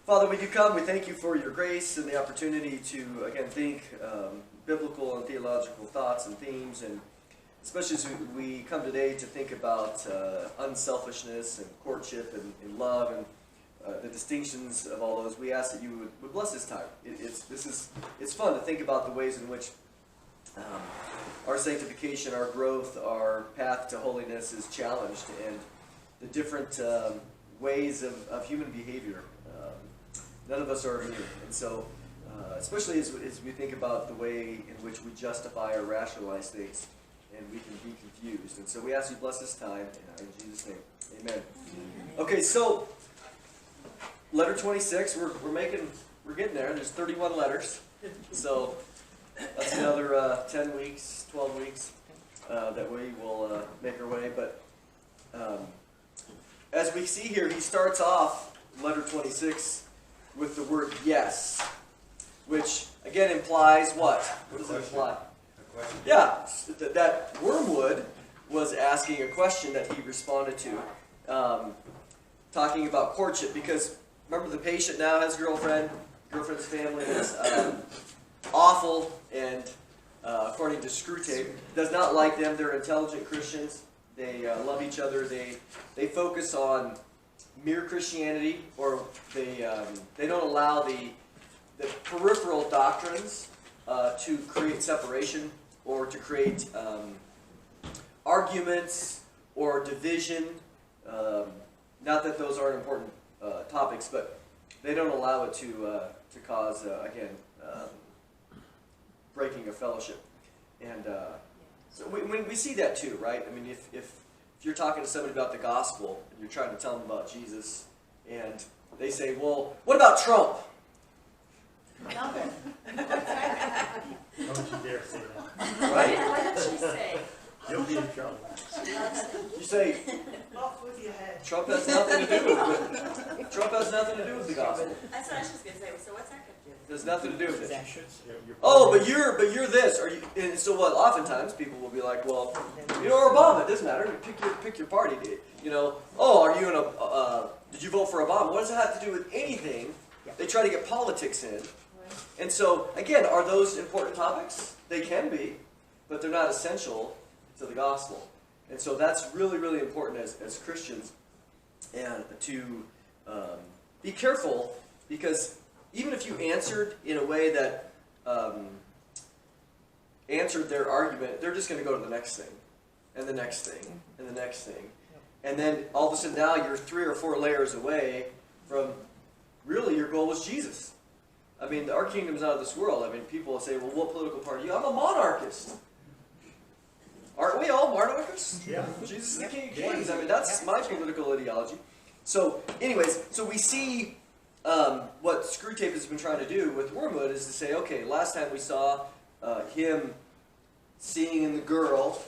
Father, we do come. We thank you for your grace and the opportunity to, again, think biblical and theological thoughts and themes, and especially as we come today to think about unselfishness and courtship and love and the distinctions of all those. We ask that you would bless this time. It's fun to think about the ways in which our sanctification, our growth, our path to holiness is challenged, and the different ways of human behavior. None of us are immune, and so especially as we think about the way in which we justify or rationalize things, and we can be confused. And so we ask you to bless this time, in Jesus' name, amen. Okay, so letter 26, we're getting there. There's 31 letters, so that's another 10 weeks, 12 weeks that we will make our way. But as we see here, he starts off letter 26 with the word yes, which again implies what? What does it imply? A question. Yeah, that Wormwood was asking a question that he responded to, talking about courtship, because remember, the patient now has a girlfriend's family is awful, and according to Screwtape, does not like them. They're intelligent Christians. They love each other. They focus on mere Christianity, or they don't allow the peripheral doctrines to create separation or to create arguments or division. Not that those aren't important topics, but they don't allow it to cause breaking of fellowship. And so we see that too, right? I mean, if you're talking to somebody about the gospel and you're trying to tell them about Jesus, and they say, "Well, what about Trump?" Nothing. Don't you dare say that. Right? What did she say? You'll be in trouble. You say, Off with your head. Trump has nothing to do with it. Trump has nothing to do with the gospel. That's what I was just going to say. So what's that got to do? There's nothing to do with it. You're Oh, but you're this. Are you? And so what? Oftentimes people will be like, well, or Obama. It doesn't matter. Pick your party. Oh, are you in a? Did you vote for Obama? What does it have to do with anything? They try to get politics in. And so again, are those important topics? They can be, but they're not essential to the gospel. And so that's really, really important as Christians, and to be careful, because even if you answered in a way that answered their argument, they're just going to go to the next thing, and the next thing, and the next thing. And then all of a sudden now you're 3 or 4 layers away from really your goal was Jesus. I mean, our kingdom's out of this world. I mean, people will say, well, what political party are you? I'm a monarchist. Aren't we all monarchists? Yeah. Jesus is the King of Kings. I mean, that's my political ideology. So, anyways, so we see what Screwtape has been trying to do with Wormwood is to say, okay, last time we saw him seeing in the girl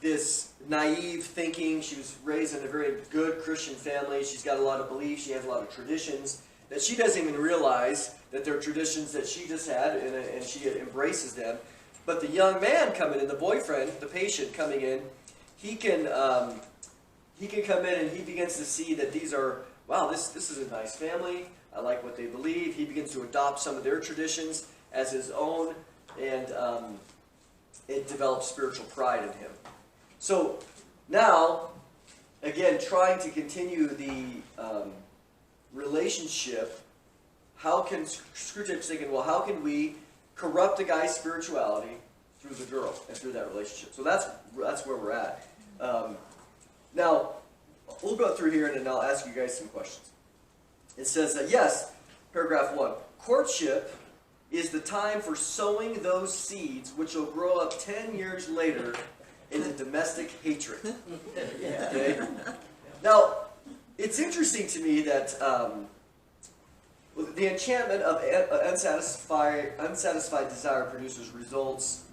this naive thinking. She was raised in a very good Christian family. She's got a lot of beliefs. She has a lot of traditions that she doesn't even realize that they're traditions that she just had, and she embraces them. But the young man coming in, the boyfriend, the patient coming in, he can come in and he begins to see that these are, wow, this is a nice family. I like what they believe. He begins to adopt some of their traditions as his own, and it develops spiritual pride in him. So now, again, trying to continue the relationship, how can Screwtape's thinking, well, how can we corrupt a guy's spirituality through the girl and through that relationship? So that's where we're at. Now, we'll go through here and then I'll ask you guys some questions. It says that, yes, paragraph 1, courtship is the time for sowing those seeds which will grow up 10 years later into domestic hatred. Okay? Now, it's interesting to me that the enchantment of unsatisfied desire produces results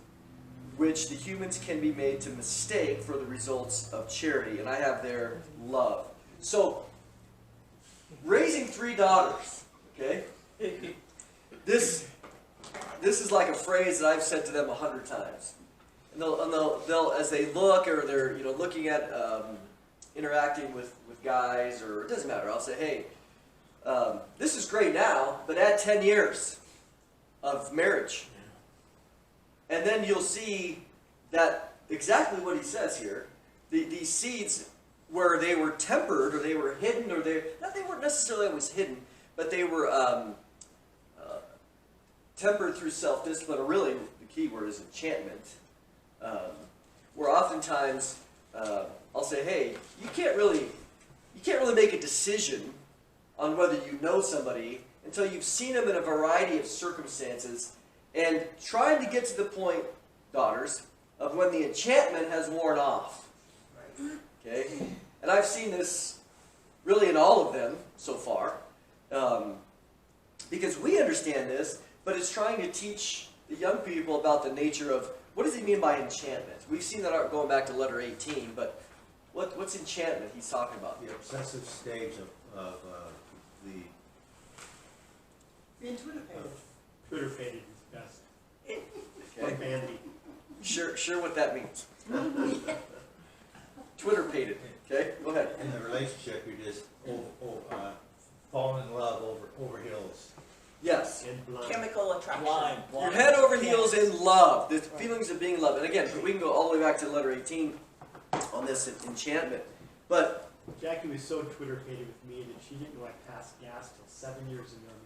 which the humans can be made to mistake for the results of charity. And I have there love. So, raising 3 daughters, okay? This is like a phrase that I've said to them 100 times. And they'll as they look, or they're looking at interacting with guys, or it doesn't matter. I'll say, hey, this this is great now, but add 10 years of marriage. And then you'll see that exactly what he says here. These seeds, where they were tempered, or they were hidden, or they weren't necessarily always hidden, but they were tempered through self-discipline, or really the key word is enchantment, where oftentimes I'll say, hey, you can't really make a decision on whether you know somebody until you've seen them in a variety of circumstances, and trying to get to the point, daughters, of when the enchantment has worn off. Okay? And I've seen this really in all of them so far, because we understand this, but it's trying to teach the young people about the nature of, what does he mean by enchantment? We've seen that going back to letter 18, but what's enchantment he's talking about here? The obsessive stage of the Being Twitter-pated. Twitter-pated is best. Or Okay? bandy. Sure what that means. Twitter-pated. Okay? Go ahead. in the relationship, you're just falling in love over hills. Yes. And blind. Chemical attraction. You're head over heels in love. The feelings of being in love. And again, we can go all the way back to letter 18 on this enchantment. But Jackie was so Twitter-pated with me that she didn't know I passed gas till 7 years into our marriage.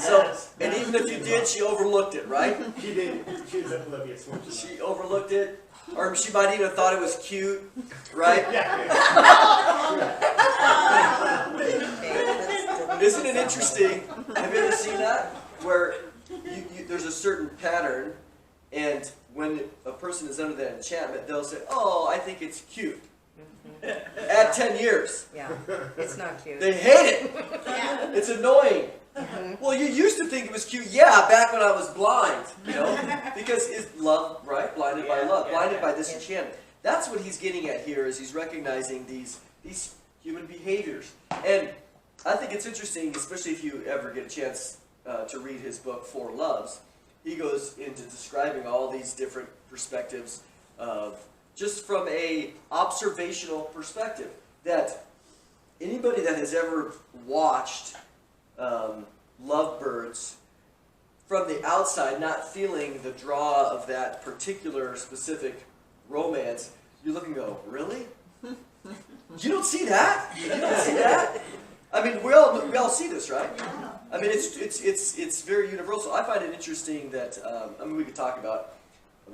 so, and even if you did, she overlooked it, right? She didn't. She was oblivious, wasn't she? She overlooked it, or she might even have thought it was cute, right? Yeah. Isn't it interesting? Have you ever seen that? Where there's a certain pattern, and when a person is under that enchantment, they'll say, "Oh, I think it's cute." Add 10 years. Yeah, it's not cute. They hate it. Yeah. It's annoying. Well, you used to think it was cute, yeah, back when I was blind, you know, because it's love, right? Blinded by love, blinded by this enchantment. That's what he's getting at here, is he's recognizing these human behaviors. And I think it's interesting, especially if you ever get a chance to read his book, Four Loves. He goes into describing all these different perspectives of, just from a observational perspective, that anybody that has ever watched lovebirds from the outside, not feeling the draw of that particular specific romance, you look and go, really? You don't see that? You don't see that? I mean, we all see this, right? I mean, it's very universal. I find it interesting that I mean, we could talk about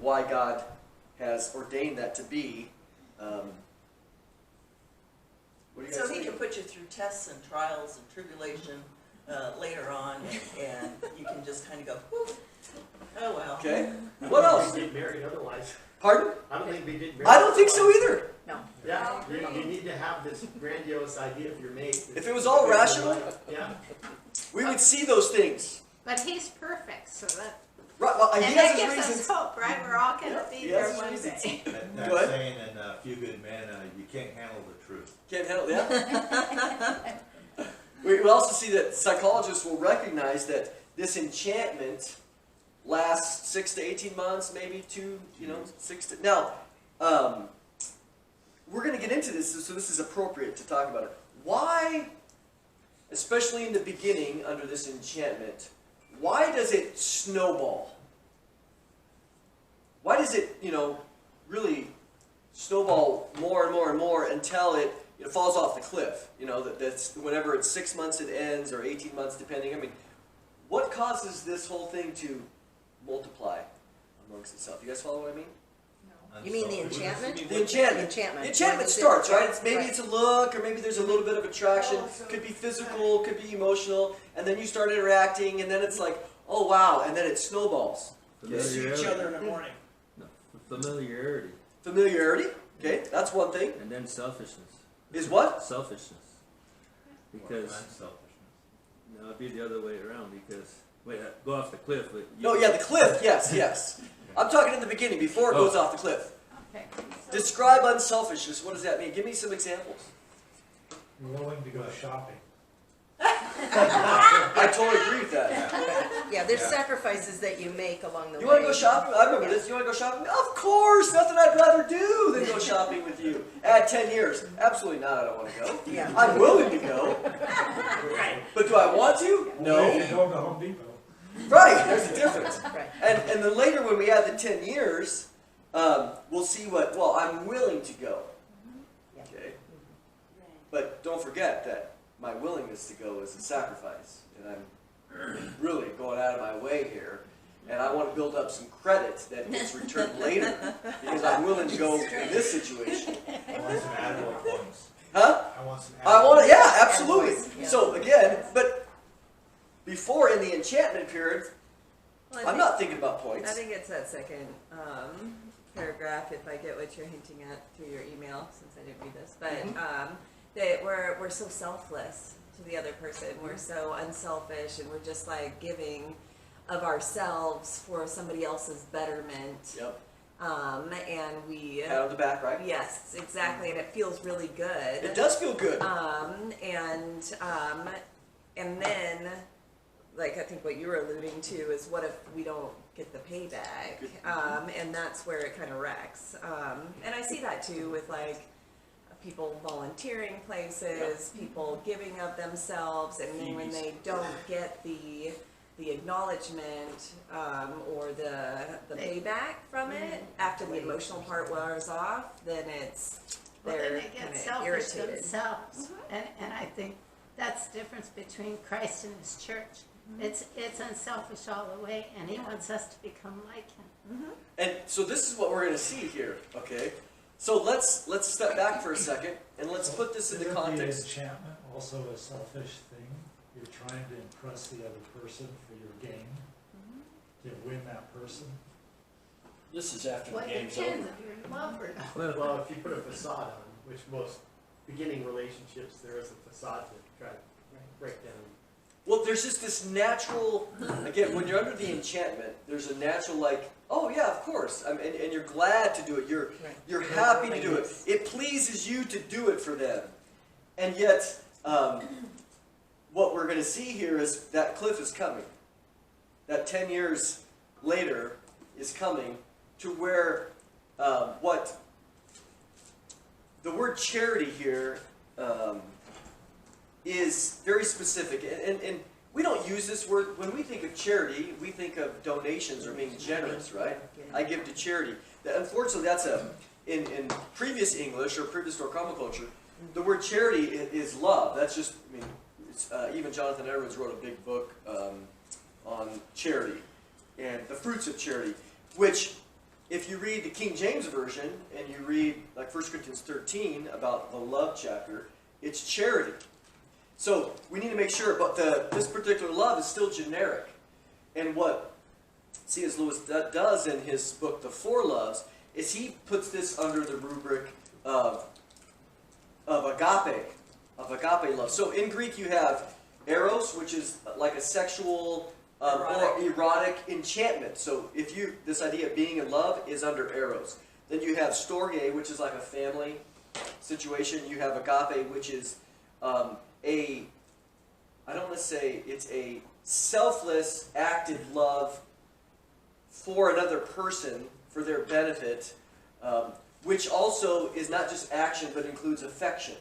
why God has ordained that to be. What do you guys So he think? can put you through tests and trials and tribulation later on, and you can just kind of go, whew, oh well. Okay. What else? They get married otherwise. Pardon? I don't think they did married. I don't think so either. No. Yeah, you need to have this grandiose idea of your mate. If it was all rational, Yeah. we would see those things. But he's perfect, so that, Right. Well, he and has that his gives reasons. us hope, right? We're all gonna Yeah, be he there has his one reasons. day. That Go ahead. saying in A Few Good Men, you can't handle the truth. Can't handle that. We also see that psychologists will recognize that this enchantment lasts 6 to 18 months, maybe 6 to... Now, we're going to get into this, so this is appropriate to talk about it. Why, especially in the beginning under this enchantment, why does it snowball? Why does it, really snowball more and more and more until it falls off the cliff? That's whenever it's 6 months it ends, or 18 months depending. I mean, what causes this whole thing to multiply amongst itself? You guys follow what I mean? You mean the enchantment? The enchantment. Enchantment. The enchantment What is it? starts, right? Maybe Right. it's a look, or maybe there's a little bit of attraction. Could be physical, could be emotional, and then you start interacting, and then it's like, oh wow, and then it snowballs. See each other in the morning. No, familiarity. Familiarity, okay, that's one thing. And then selfishness. Is what? Selfishness. Because, Unselfishness. no, it'd be the other way around because, wait, go off the cliff. But No, yeah, the cliff, yes. I'm talking in the beginning, before it goes off the cliff. Okay. Describe unselfishness. What does that mean? Give me some examples. Willing to go shopping. I totally agree with that. Yeah, there's sacrifices that you make along the way. You want to go shopping? I remember this. You want to go shopping? Of course! Nothing I'd rather do than go shopping with you. Add 10 years. Absolutely not, I don't want to go. Yeah. I'm willing to go. I want to? No. If you go to Home Depot. Right, there's a difference. Right. And then later when we add the 10 years, we'll see what, well, I'm willing to go. Yeah. Okay? But don't forget that my willingness to go is a sacrifice. And I'm really going out of my way here. And I want to build up some credit that gets returned later. Because I'm willing to go in this situation. I want some attaboy points. Huh? I want some I want to, yeah, absolutely. Yeah. So again, but before in the enchantment period, Well, I'm not thinking about points. I think it's that second paragraph, if I get what you're hinting at through your email, since I didn't read this. But that we're so selfless to the other person. We're so unselfish, and we're just like giving of ourselves for somebody else's betterment. Yep. And we. Pat on the back, right? Yes, exactly, and it feels really good. It does feel good. And then, like I think what you were alluding to is what if we don't get the payback? And that's where it kind of wrecks. And I see that too with like people volunteering places, people giving of themselves, and then when they don't get the acknowledgement or the payback from it after the emotional part wears off, then Well, then they're they kind get of selfish irritated. themselves. And I think that's the difference between Christ and his church. It's unselfish all the way, and he wants us to become like him. And so this is what we're going to see here, okay? So let's step back for a second and let's put this into Isn't context. the enchantment also a selfish thing? You're trying to impress the other person for your gain, to win that person. This is after Well, the it game's depends over. if you're in love or not. Well, if you put a facade on, which most beginning relationships, there is a facade to try to break down. Well, there's just this natural, again, when you're under the enchantment, there's a natural like, oh yeah, of course, and you're glad to do it. You're happy to do it. It pleases you to do it for them. And yet, what we're going to see here is that cliff is coming. That 10 years later is coming to where what the word charity here is very specific. And we don't use this word. When we think of charity, we think of donations or being generous, right? I give to charity. Unfortunately, that's in previous English or prehistoric common culture, the word charity is love. That's just, I mean, it's, even Jonathan Edwards wrote a big book on charity and the fruits of charity, which if you read the King James Version and you read like 1 Corinthians 13 about the love chapter, it's charity. So we need to make sure, but this particular love is still generic. And what C.S. Lewis does in his book, The Four Loves, is he puts this under the rubric of agape love. So in Greek you have eros, which is like a sexual or erotic enchantment. So if this idea of being in love is under eros. Then you have storge, which is like a family situation. You have agape, which is I don't want to say it's a selfless, active love for another person, for their benefit, which also is not just action, but includes affection.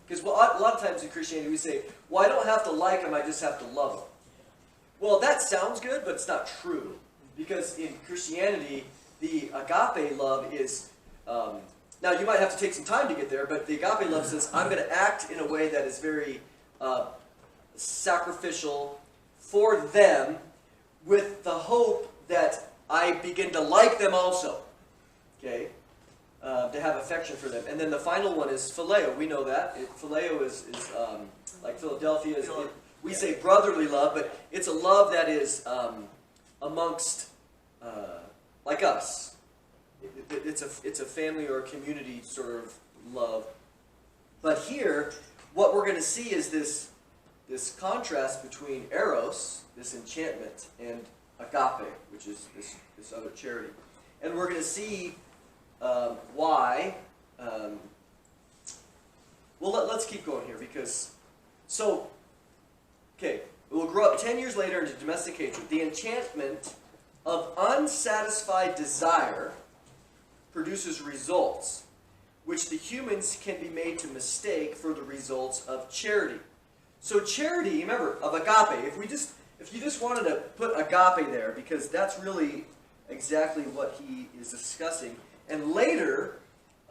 Because a lot of times in Christianity we say, well, I don't have to like them, I just have to love them. Well, that sounds good, but it's not true. Because in Christianity, the agape love is, now you might have to take some time to get there, but the agape love says, I'm going to act in a way that is very sacrificial for them with the hope that I begin to like them also. Okay? To have affection for them. And then the final one is phileo. We know that. Phileo is like Philadelphia. We say brotherly love, but it's a love that is amongst, like us. It's a family or a community sort of love. But here, what we're going to see is this contrast between eros, this enchantment, and agape, which is this other charity. And we're going to see why. Well, let's keep going here because, so, okay, we'll grow up 10 years later into domestic hatred. The enchantment of unsatisfied desire produces results, which the humans can be made to mistake for the results of charity. So charity, remember, of agape, if you just wanted to put agape there, because that's really exactly what he is discussing. And later,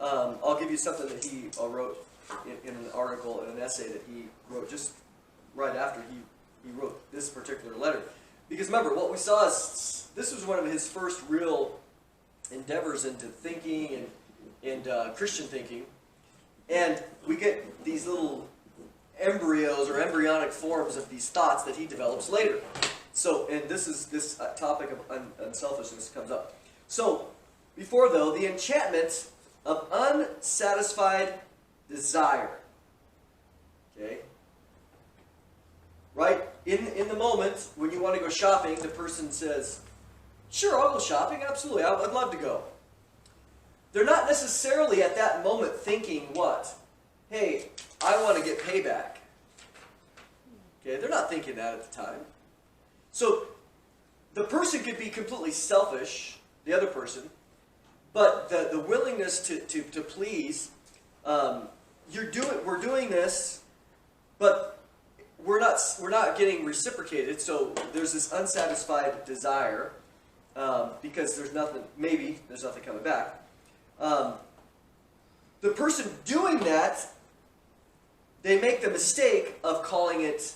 I'll give you something that he wrote in an article, in an essay that he wrote just right after he wrote this particular letter. Because remember, what we saw is, this was one of his first real endeavors into thinking and Christian thinking. And we get these little embryos or embryonic forms of these thoughts that he develops later. So, and this topic of unselfishness comes up. So, before though, the enchantment of unsatisfied desire. Okay? Right? In the moment, when you want to go shopping, the person says, sure, I'll go shopping, absolutely, I'd love to go. They're not necessarily at that moment thinking what? Hey, I want to get payback. Okay, they're not thinking that at the time. So, the person could be completely selfish, the other person, but the willingness to please, we're doing this, but we're not getting reciprocated. So there's this unsatisfied desire because there's nothing coming back. The person doing that, they make the mistake of calling it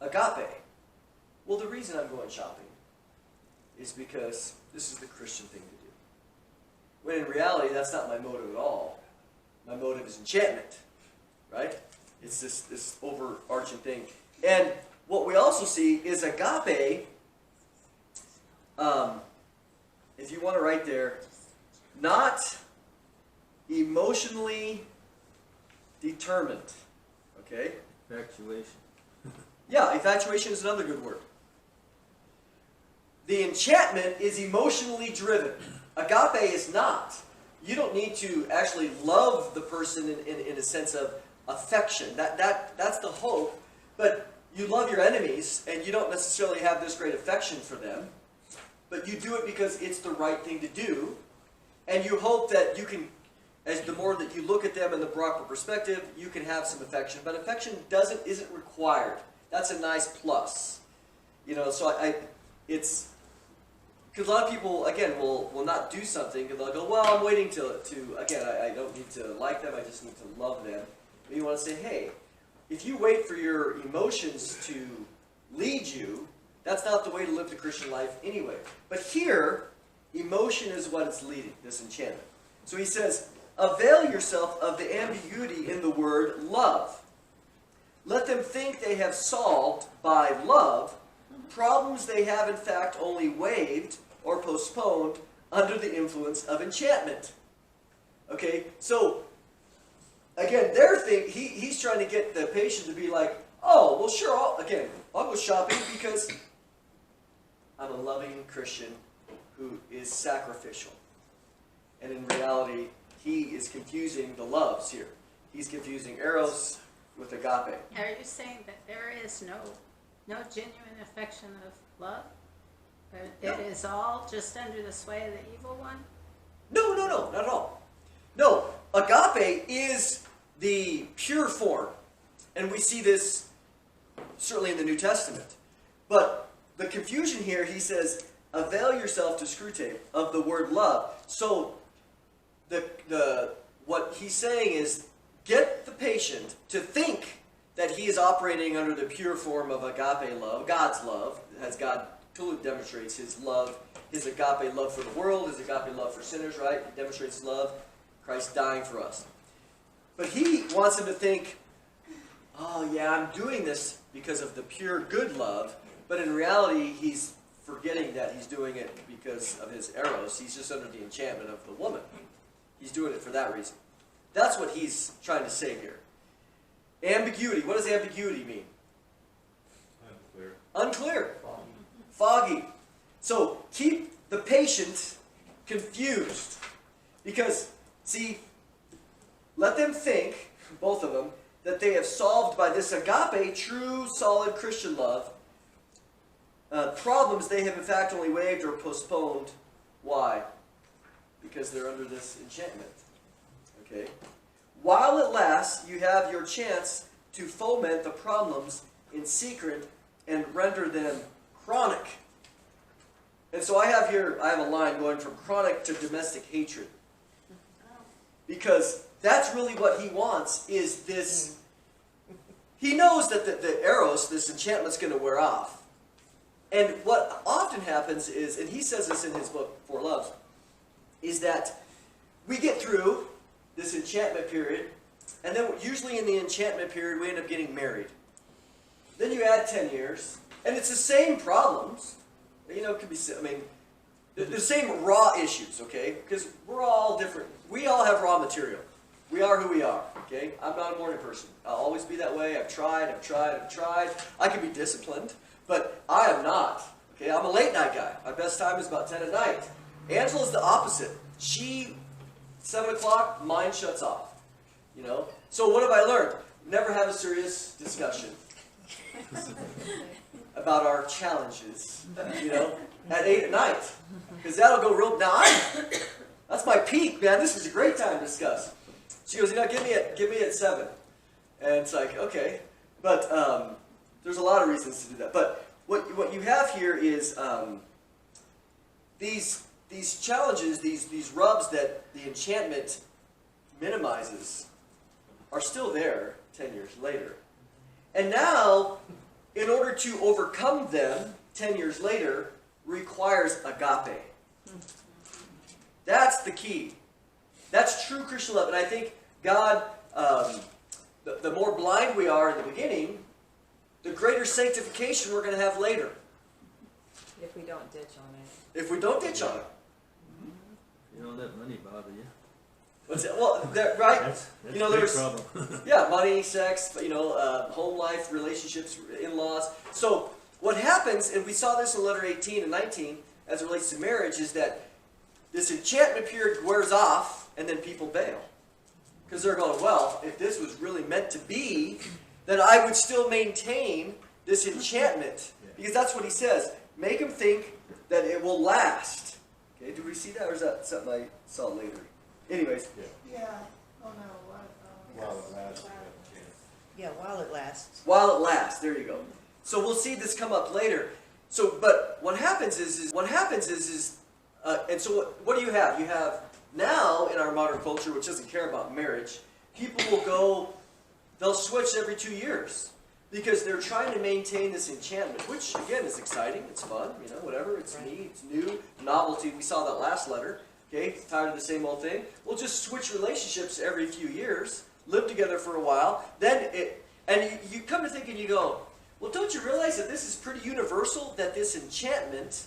agape. Well, the reason I'm going shopping is because this is the Christian thing to do. When in reality, that's not my motive at all. My motive is enchantment, right? It's this overarching thing. And what we also see is agape, if you want to write there, not emotionally determined. Okay? Infatuation. Yeah, infatuation is another good word. The enchantment is emotionally driven. Agape is not. You don't need to actually love the person in a sense of affection. That's the hope. But you love your enemies, and you don't necessarily have this great affection for them. But you do it because it's the right thing to do. And you hope that you can, as the more that you look at them in the proper perspective, you can have some affection. But affection isn't required. That's a nice plus. You know, so it's... Because a lot of people, again, will not do something, and they'll go, well, I'm waiting to again, I don't need to like them, I just need to love them. But you want to say, hey, if you wait for your emotions to lead you, that's not the way to live the Christian life anyway. But here, emotion is what it's leading, this enchantment. So he says, avail yourself of the ambiguity in the word love. Let them think they have solved by love problems they have in fact only waived or postponed under the influence of enchantment. Okay, so again, he's trying to get the patient to be like, oh, well sure, I'll go shopping because I'm a loving Christian who is sacrificial. And in reality, he is confusing the loves here. He's confusing eros with agape. Are you saying that there is no genuine affection of love? It is all just under the sway of the evil one? No, not at all. No, agape is the pure form. And we see this certainly in the New Testament. But the confusion here, he says, avail yourself to Screwtape of the word love. So what he's saying is, get the patient to think that he is operating under the pure form of agape love, God's love, as God totally demonstrates his love, his agape love for the world, his agape love for sinners, right? He demonstrates his love, Christ dying for us. But he wants him to think, oh yeah, I'm doing this because of the pure good love, but in reality, he's forgetting that he's doing it because of his eros. He's just under the enchantment of the woman. He's doing it for that reason. That's what he's trying to say here. Ambiguity. What does ambiguity mean? Unclear. Foggy. So keep the patient confused. Because, see, let them think, both of them, that they have solved by this agape, true, solid Christian love, problems they have in fact only waived or postponed. Why? Because they're under this enchantment. Okay? While it lasts, you have your chance to foment the problems in secret and render them chronic. And so I have a line going from chronic to domestic hatred. Because that's really what he wants, is this. He knows that the eros, this enchantment's going to wear off. And what often happens is, and he says this in his book, Four Loves, is that we get through this enchantment period, and then usually in the enchantment period we end up getting married. Then you add 10 years, and it's the same problems. You know, it could be, I mean, the same raw issues, okay? Because we're all different. We all have raw material. We are who we are, okay? I'm not a morning person. I'll always be that way. I've tried. I can be disciplined, but I am not, okay? I'm a late night guy. My best time is about 10 at night. Angela's the opposite. She, 7 o'clock, mine shuts off, you know? So what have I learned? Never have a serious discussion about our challenges, you know, at 8 at night. Because that'll go real, that's my peak, man. This is a great time to discuss. She goes, you know, give me at 7. And it's like, okay. But there's a lot of reasons to do that. But what you have here is these challenges, these rubs that the enchantment minimizes are still there 10 years later. And now, in order to overcome them 10 years later, requires agape. That's the key. That's true Christian love. And I think God, the more blind we are in the beginning, the greater sanctification we're going to have later. If we don't ditch on it. If we don't ditch on it. You don't let money bother you. What's it? Well, right? That's You know, a big there's- problem. Yeah, money, sex, you know, home life, relationships, in-laws. So what happens, and we saw this in letter 18 and 19, as it relates to marriage, is that this enchantment period wears off, and then people bail. Because they're going, well, if this was really meant to be, then I would still maintain this enchantment. Because that's what he says. Make them think that it will last. Okay, do we see that, or is that something I saw later? Anyways. Yeah, oh no, what, While it lasts, Yeah, while it lasts. While it lasts, there you go. So we'll see this come up later. So, but what happens is and so what do you have? You have now in our modern culture, which doesn't care about marriage, people will go, they'll switch every 2 years because they're trying to maintain this enchantment, which again is exciting, it's fun, you know, whatever, it's neat, it's new, novelty. We saw that last letter. Okay, tired of the same old thing. We'll just switch relationships every few years, live together for a while, and you come to think and you go, well, don't you realize that this is pretty universal, that this enchantment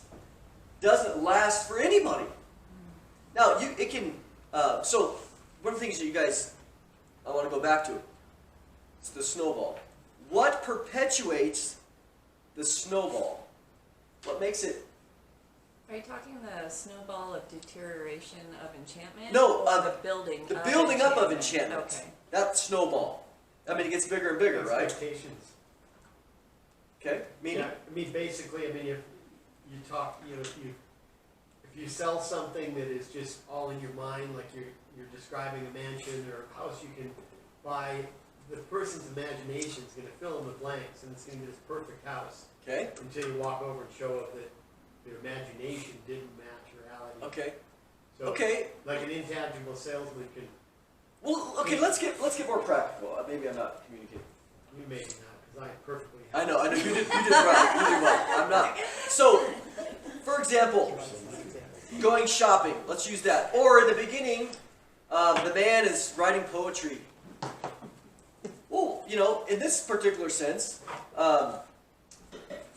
doesn't last for anybody? Now, it can, so one of the things that you guys, I want to go back to, is the snowball. What perpetuates the snowball? What makes it? Are you talking the snowball of deterioration of enchantment? No, or the building up of enchantment. Okay. That snowball. I mean, it gets bigger and bigger, right? Expectations. Okay. Meaning? Yeah, I mean, basically, I mean, if you talk, you know, if you sell something that is just all in your mind, like you're describing a mansion or a house you can buy, the person's imagination is going to fill in the blanks, and it's going to be this perfect house. Okay. Until you walk over and show up that their imagination didn't match reality. Okay. So, Okay. like an intangible salesman can, Well, okay. Let's get more practical. Maybe I'm not communicating. you maybe not, because I perfectly. I know. You did well. You did well. I'm not. So, for example, going shopping. Let's use that. Or in the beginning, the man is writing poetry. Well, you know, in this particular sense, the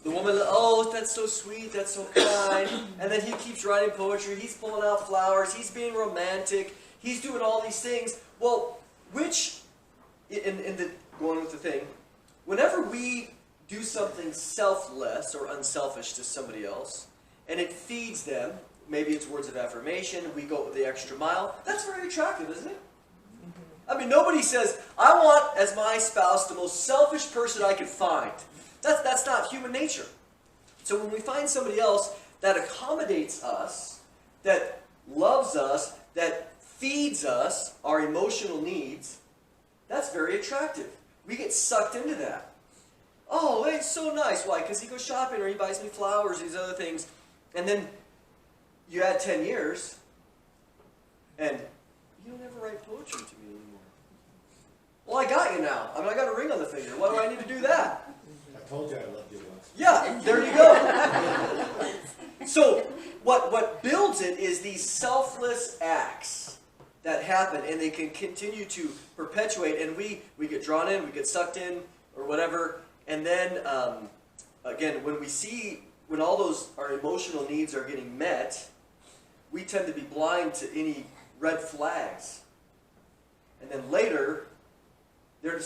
woman, oh, that's so sweet, that's so kind. And then he keeps writing poetry. He's pulling out flowers. He's being romantic. He's doing all these things. Well, which, going with the thing, whenever we do something selfless or unselfish to somebody else, and it feeds them, maybe it's words of affirmation, we go the extra mile, that's very attractive, isn't it? I mean, nobody says, I want as my spouse the most selfish person I can find. That's not human nature. So when we find somebody else that accommodates us, that loves us, that feeds us, our emotional needs, that's very attractive. we get sucked into that. Oh, it's so nice. Why? Because he goes shopping or he buys me flowers, these other things. And then you add 10 years, and you don't ever write poetry to me anymore. Well, I got you now. I mean, I got a ring on the finger. Why do I need to do that? I told you I loved you once. Yeah, there you go. So what builds it is these selfless acts that happen, and they can continue to perpetuate, and we get drawn in, we get sucked in, or whatever, and then, again, when all those, our emotional needs are getting met, we tend to be blind to any red flags. And then later, I'll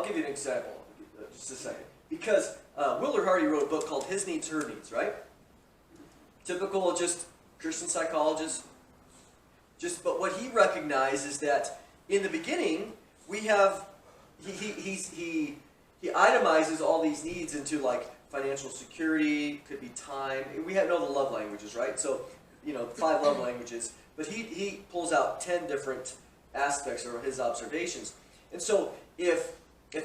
give you an example, just a second. Because Willard Hardy wrote a book called His Needs, Her Needs, right? Typical, just Christian psychologist. But what he recognized is that in the beginning, we have, he itemizes all these needs into like financial security, could be time. We know the love languages, right? So, 5 love languages. But he pulls out 10 different aspects or his observations. And so if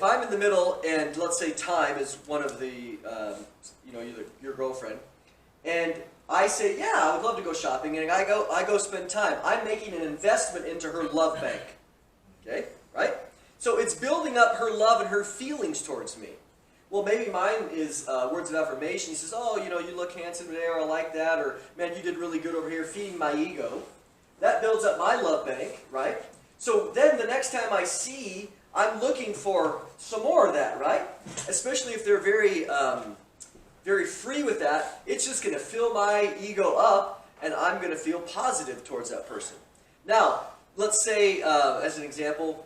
I'm in the middle and let's say time is one of the, your girlfriend, and I say, yeah, I would love to go shopping, and I go spend time. I'm making an investment into her love bank. Okay, right? So it's building up her love and her feelings towards me. Well, maybe mine is words of affirmation. He says, oh, you look handsome today, or I like that, or man, you did really good over here, feeding my ego. That builds up my love bank, right? So then the next time I see, I'm looking for some more of that, right? Especially if they're very, very free with that, it's just going to fill my ego up, and I'm going to feel positive towards that person. Now, let's say, as an example,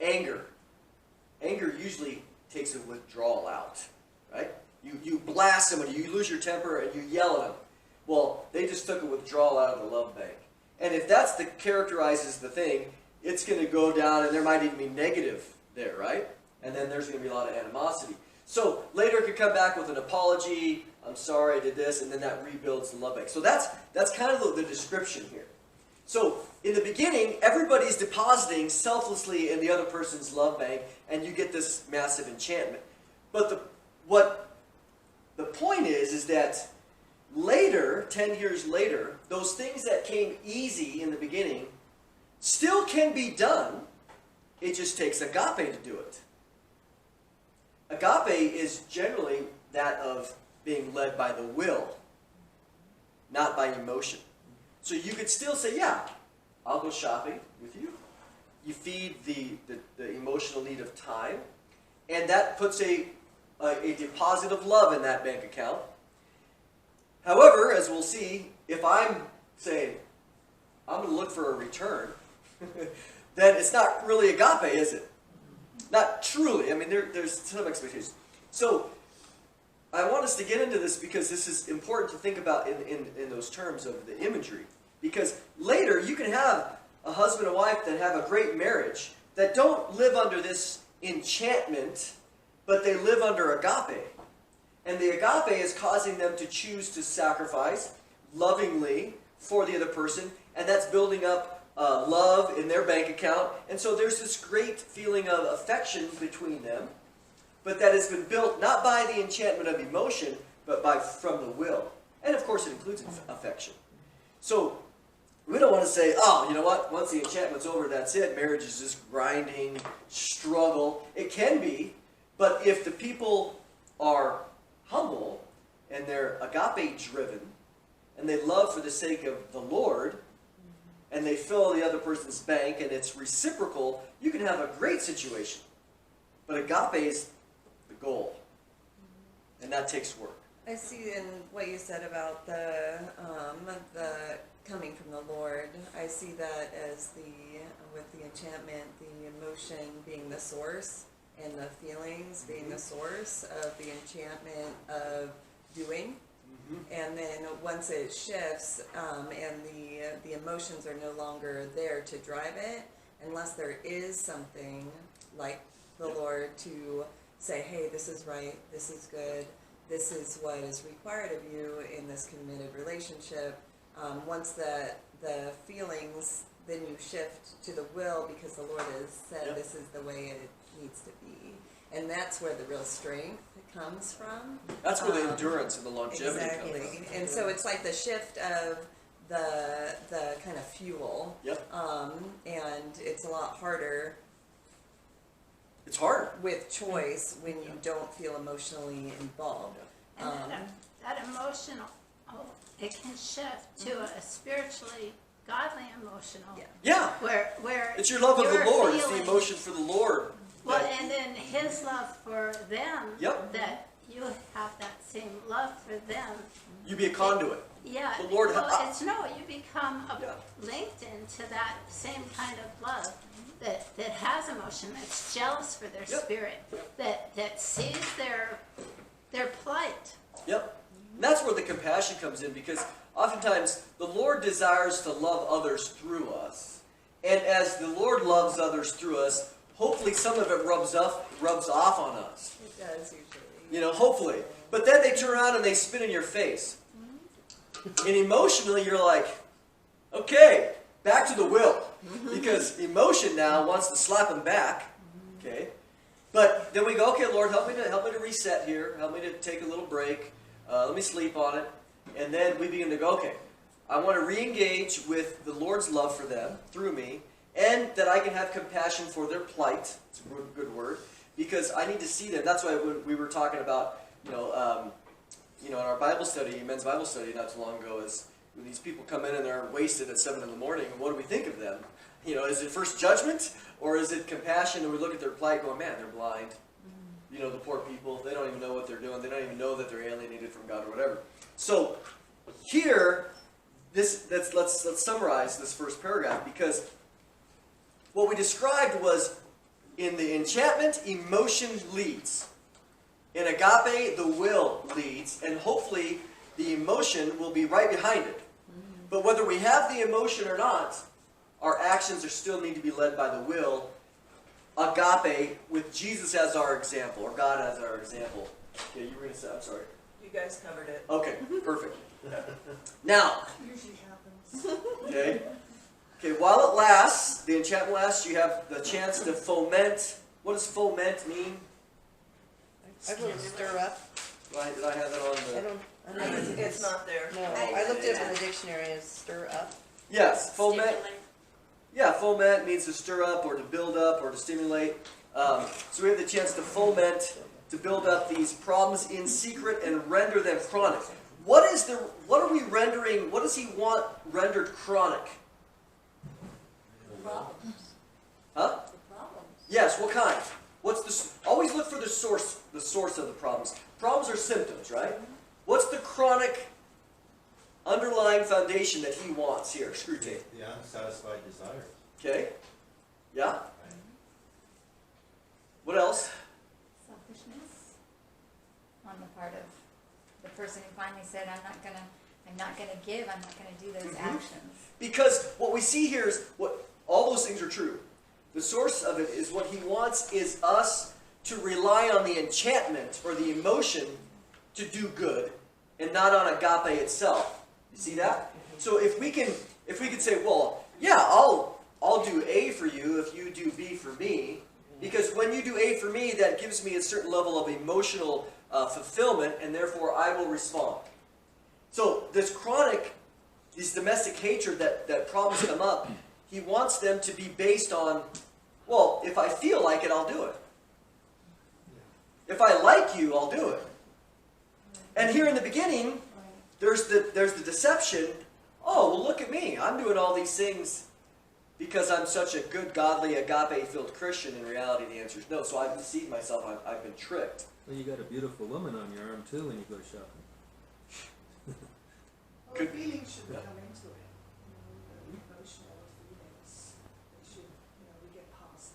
anger. Anger usually takes a withdrawal out, right? You blast somebody, you lose your temper, and you yell at them. Well, they just took a withdrawal out of the love bank. And if that's the characterizes the thing, it's going to go down, and there might even be negative there, right? And then there's going to be a lot of animosity. So later it could come back with an apology, I'm sorry I did this, and then that rebuilds the love bank. So that's kind of the description here. So in the beginning, everybody's depositing selflessly in the other person's love bank, and you get this massive enchantment. But the point is that later, 10 years later, those things that came easy in the beginning still can be done. It just takes agape to do it. Agape is generally that of being led by the will, not by emotion. So you could still say, yeah, I'll go shopping with you. You feed the emotional need of time, and that puts a deposit of love in that bank account. However, as we'll see, if I'm saying, I'm going to look for a return, then it's not really agape, is it? Not truly. I mean, there's some expectations. So I want us to get into this because this is important to think about in those terms of the imagery. Because later you can have a husband and wife that have a great marriage that don't live under this enchantment, but they live under agape. And the agape is causing them to choose to sacrifice lovingly for the other person, and that's building up love in their bank account. And so there's this great feeling of affection between them, but that has been built not by the enchantment of emotion, but from the will. And of course it includes affection. So we don't want to say, oh, you know what, once the enchantment's over, that's it. Marriage is this grinding struggle. It can be, but if the people are humble and they're agape driven and they love for the sake of the Lord and they fill the other person's bank and it's reciprocal, you can have a great situation. But agape is the goal, and that takes work. I see in what you said about the coming from the Lord, I see that as with the enchantment, the emotion being the source and the feelings being the source of the enchantment of doing. And then once it shifts and the emotions are no longer there to drive it, unless there is something like the Lord to say, hey, this is right, this is good, this is what is required of you in this committed relationship. Once the feelings then you shift to the will because the Lord has said Yep. this is the way it needs to be. And that's where the real strength comes from. That's where the endurance and the longevity comes Exactly. from. And so it's like the shift of the kind of fuel. Yep. And it's a lot harder It's hard. with choice when you don't feel emotionally involved. And that emotional, it can shift to a spiritually godly emotional. Yeah. Yeah. Where It's your love of the you're Lord. It's the feeling- emotion for the Lord. Well, that- and then His love for them. Yep. That you have that same love for them. you be a conduit. Yeah. The Lord- Well, it's no, you become Yeah. linked into that same kind of love that has emotion, that's jealous for their Yep. spirit, that sees their plight. Yep. And that's where the compassion comes in, because oftentimes the Lord desires to love others through us. And as the Lord loves others through us, hopefully some of it rubs off on us. It does usually. You know, hopefully. But then they turn around and they spit in your face. And emotionally you're like, okay, back to the will. Because emotion now wants to slap them back. Okay? But then we go, okay, Lord, help me to reset here. Help me to take a little break. Let me sleep on it. And then we begin to go, okay, I want to re-engage with the Lord's love for them through me, and that I can have compassion for their plight. It's a good word. Because I need to see them. That's why when we were talking about, in our Bible study, men's Bible study not too long ago, is when these people come in and they're wasted at 7 in the morning, what do we think of them? Is it first judgment, or is it compassion, and we look at their plight going, man, they're blind. The poor people, they don't even know what they're doing. They don't even know that they're alienated from God or whatever. So here, let's summarize this first paragraph, because what we described was, in the enchantment, emotion leads. In agape, the will leads, and hopefully the emotion will be right behind it. But whether we have the emotion or not, our actions still need to be led by the will. Agape, with Jesus as our example, or God as our example. Okay, you were going to say, I'm sorry. You guys covered it. Okay, perfect. Now, Usually happens. okay, while it lasts, the enchantment lasts, you have the chance to foment. What does foment mean? I wrote stir up. Did I have that on the... It's not there. No, I looked it up in the dictionary as stir up. Yes, foment. Yeah, foment means to stir up or to build up or to stimulate. So we have the chance to foment, to build up these problems in secret and render them chronic. What are we rendering? What does he want rendered chronic? Problems. Huh? The problems. Yes. What kind? Always look for the source of the problems. Problems are symptoms, right? What's the chronic underlying foundation that he wants here? Screwtape. The unsatisfied desires. Okay. Yeah. What else? Selfishness on the part of the person who finally said, I'm not gonna give, I'm not gonna do those actions. Because what we see here is all those things are true. The source of it is what he wants is us to rely on the enchantment or the emotion to do good, and not on agape itself. You see that? So if we could say, well, yeah, I'll do A for you if you do B for me, because when you do A for me, that gives me a certain level of emotional fulfillment, and therefore I will respond. So this domestic hatred that problems come up, he wants them to be based on, well, if I feel like it, I'll do it. If I like you, I'll do it. And here in the beginning, there's the deception. Oh, well, look at me. I'm doing all these things because I'm such a good, godly, agape-filled Christian. In reality, the answer is no. So I've deceived myself. I've been tricked. Well, you got a beautiful woman on your arm too when you go shopping. Could- feelings should come into it. Emotional feelings. They should, we get past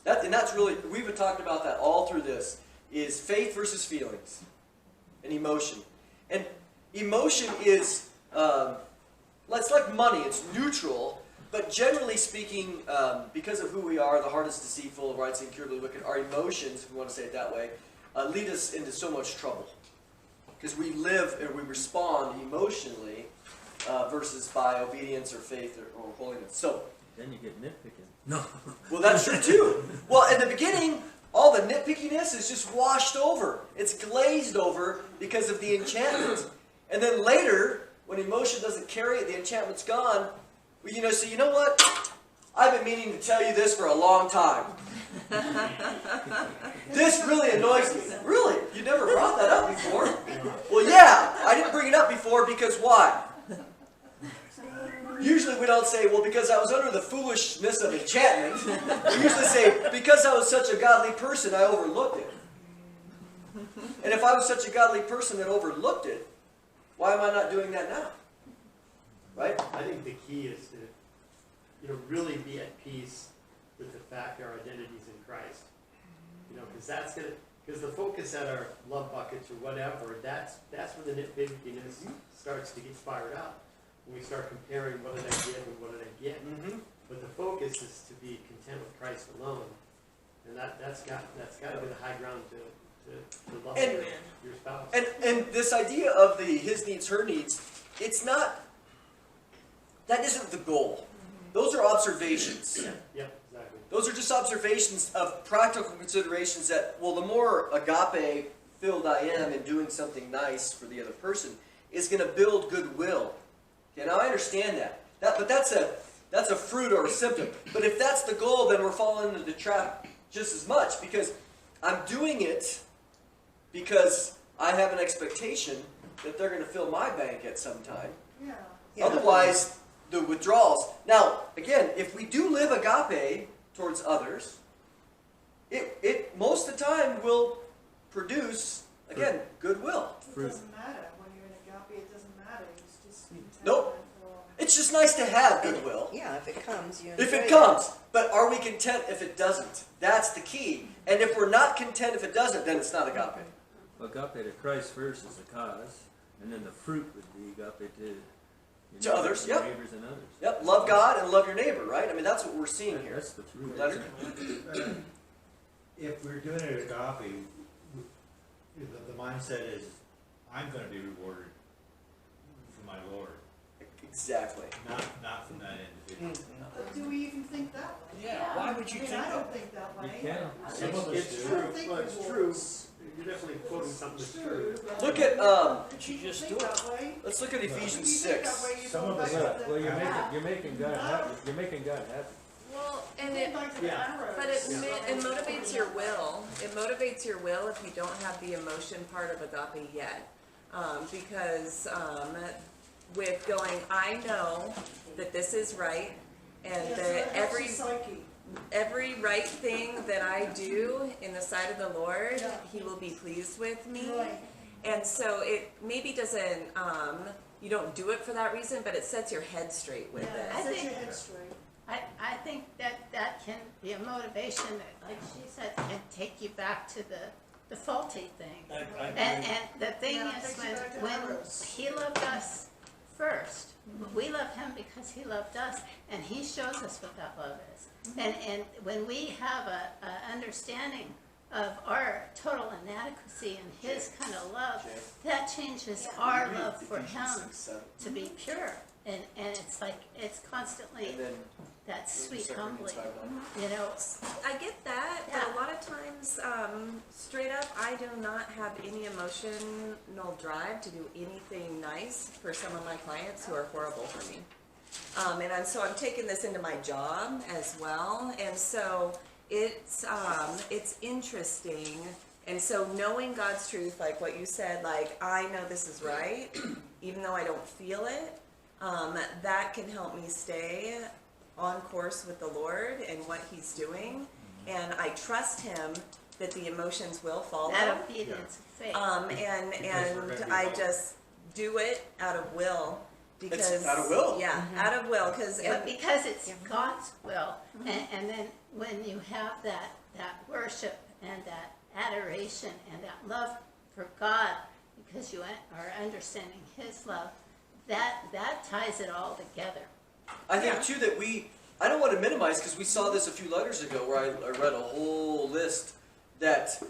that. And that's really, we've been talking about that all through this, is faith versus feelings and emotion. And emotion is, it's like money, it's neutral, but generally speaking, because of who we are, the heart is deceitful, right, it's incurably wicked, our emotions, if we want to say it that way, lead us into so much trouble. Because we live and we respond emotionally versus by obedience or faith or holiness. So, Then you get nitpicking. No. well, that's true too. Well, in the beginning, all the nitpickiness is just washed over. It's glazed over because of the enchantment. And then later, when emotion doesn't carry it, the enchantment's gone. Well, so you know what? I've been meaning to tell you this for a long time. This really annoys me. Really? You never brought that up before? Well, yeah, I didn't bring it up before because why? Usually we don't say, well, because I was under the foolishness of enchantment. We usually say, because I was such a godly person, I overlooked it. And if I was such a godly person that overlooked it, why am I not doing that now? Right? I think the key is to, really be at peace with the fact our identity's in Christ. Because the focus at our love buckets or whatever, that's where the nitpickiness starts to get fired up. When we start comparing what did I give and what did I get. But the focus is to be content with Christ alone. And that's got to be the high ground to love your spouse. And this idea of the his needs, her needs, it's not, that isn't the goal. Those are observations. Yep, exactly. Those are just observations of practical considerations that, well, the more agape filled I am in doing something nice for the other person is going to build goodwill. Okay, now I understand that. But that's a fruit or a symptom. But if that's the goal, then we're falling into the trap just as much, because I'm doing it because I have an expectation that they're going to fill my bank at some time. Yeah. Otherwise, the withdrawals. Now, again, if we do live agape towards others, it most of the time will produce, again, goodwill. It doesn't matter. When you're in agape, it doesn't matter. It's just contentment. Nope. It's just nice to have goodwill. Yeah, if it comes, you If enjoy it comes. But are we content if it doesn't? That's the key. And if we're not content if it doesn't, then it's not agape. Agape to Christ first is the cause, and then the fruit would be agape To others, your yep. neighbors and others. Yep, love God and love your neighbor, right? I mean, that's what we're seeing here. That's the fruit. Leonard? If we're doing it agape, the mindset is, I'm going to be rewarded from my Lord, Exactly. not from that individual. But do we even think that way? Yeah, why would you I mean, think I that? don't think that way. You can. Some of us It's do. true. I don't think Well, it's rewards. true. You're definitely quoting something that's It's true. but Look at, But you just think do it. that way. let's look at If Ephesians you think that 6. way, you Some go of us back are. to the Well, you're arrow. making God happy. You're making God happy. Well, and Go it, back to the Yeah. arrows. but it motivates your will. It motivates your will if you don't have the emotion part of agape yet. Because with going, I know that this is right, and Yeah, so that helps every the psyche. every right thing that I do in the sight of the Lord, Yeah. He will be pleased with me. Right. And so it maybe doesn't, you don't do it for that reason, but it sets your head straight with Yeah, it. I set think- your head straight. I think that can be a motivation that, like she said, can take you back to the faulty thing. I And agree. the thing Yeah, is, takes you back to when Eros. he loved us first, we love him because he loved us, and he shows us what that love is. And when we have a understanding of our total inadequacy and his kind of love, that changes our love for him to be pure. And it's like, it's constantly And then that sweet 2 humbling, Corinthians 5:9. you know. I get that, but Yeah. a lot of times, straight up, I do not have any emotional drive to do anything nice for some of my clients who are horrible for me. So I'm taking this into my job as well, and so it's interesting. And so knowing God's truth, like what you said, like I know this is right, even though I don't feel it, that can help me stay on course with the Lord and what He's doing, and I trust Him that the emotions will follow. That obedience of faith. And Because we're gonna be I wrong. just do it out of will because It's out of will? Yeah, out of will because But because it's God's will, and then when you have that worship and that adoration and that love for God, because you are understanding His love, that ties it all together. I think too that I don't want to minimize, because we saw this a few letters ago where I read a whole list that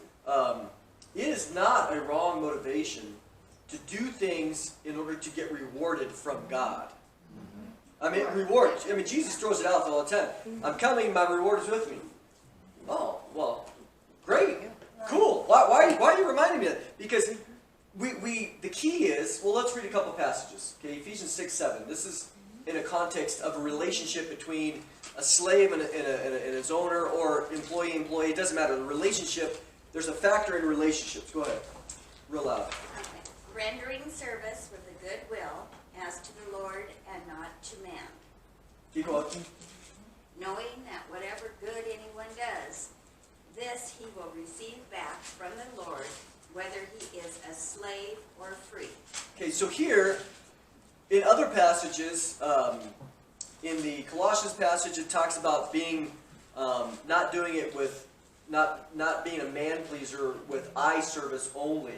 it is not a wrong motivation to do things in order to get rewarded from God. I mean, reward. I mean, Jesus throws it out all the time. I'm coming, my reward is with me. Oh, well, great, cool. Why are you reminding me of that? Because the key is, well, let's read a couple passages. Okay, Ephesians 6:7. This is in a context of a relationship between a slave and his owner, or employee. It doesn't matter. The relationship, there's a factor in relationships. Go ahead, real loud. Okay. Rendering service with a good will, as to the Lord and not to man. Keep going. Knowing that whatever good anyone does, this he will receive back from the Lord, whether he is a slave or free. Okay, so here, in other passages, in the Colossians passage, it talks about being, not doing it with, not being a man pleaser with eye service only,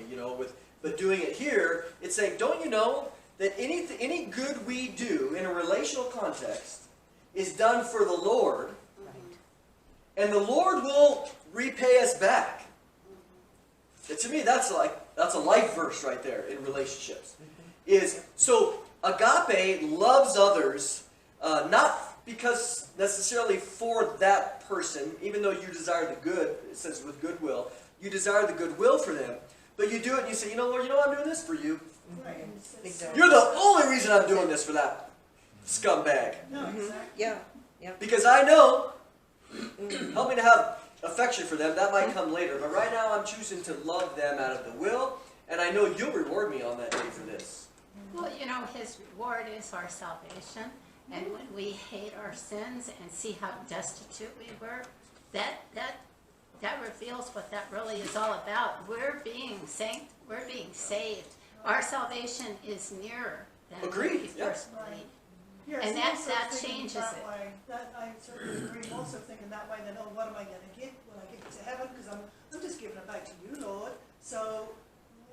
but doing it here. It's saying, don't you know that any good we do in a relational context is done for the Lord, and the Lord will repay us back. And to me, that's a life verse right there in relationships. So agape loves others, not because necessarily for that person, even though you desire the good. It says with goodwill, you desire the goodwill for them, but you do it and you say, Lord, I'm doing this for you. Right. You're the only reason I'm doing this for that scumbag. No, exactly. Yeah. Because I know, help me to have affection for them. That might come later. But right now I'm choosing to love them out of the will. And I know you'll reward me on that day for this. Well, his reward is our salvation. And when we hate our sins and see how destitute we were, that reveals what that really is all about. We're being saved. Our salvation is nearer than when we first believed. Yes, And most that are thinking changes that it. way. That I certainly agree. Most are thinking that way. Then, what am I going to get when I get to heaven? Because I'm just giving it back to you, Lord. So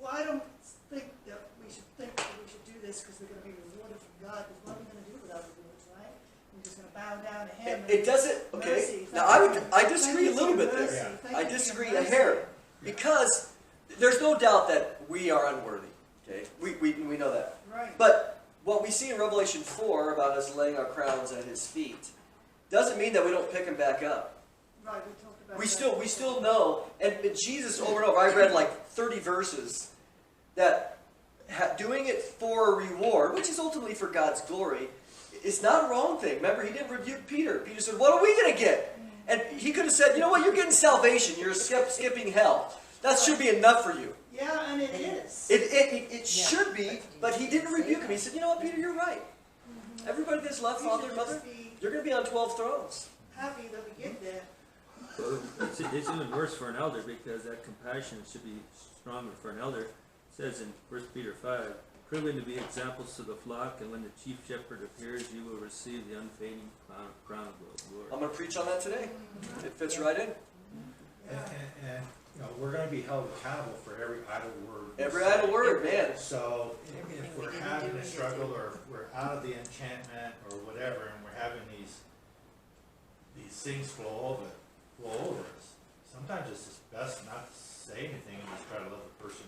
I don't think that we should do this because we're going to be rewarded from God. Because what are we going to do without rewards, right? We're just going to bow down to Him. It doesn't. Okay. Now I disagree a little bit there. I disagree a hair, because there's no doubt that we are unworthy. Okay, we know that. Right. But what we see in Revelation 4 about us laying our crowns at His feet doesn't mean that we don't pick Him back up. Right. We talked about. We still know, and Jesus over and over. I read like 30 verses that doing it for a reward, which is ultimately for God's glory, is not a wrong thing. Remember, He didn't rebuke Peter. Peter said, "What are we going to get?" And He could have said, "You know what? You're getting salvation. You're skipping hell. That should be enough for you." Yeah, and it is. It should be, but He didn't rebuke him. He said, "You know what, Peter? You're right. Everybody that's loved father and mother, you're going to be on 12 thrones." Happy that we get there. Well, it's even worse for an elder, because that compassion should be stronger for an elder. It says in 1 Peter 5, "Proving to be examples to the flock, and when the chief shepherd appears, you will receive the unfading crown of the Lord." I'm going to preach on that today. It fits right in. And we're going to be held accountable for every idle word. Every idle word, man. So if we're having a struggle, or if we're out of the enchantment or whatever, and we're having these things flow over us, sometimes it's just best not to say anything and just try to let the person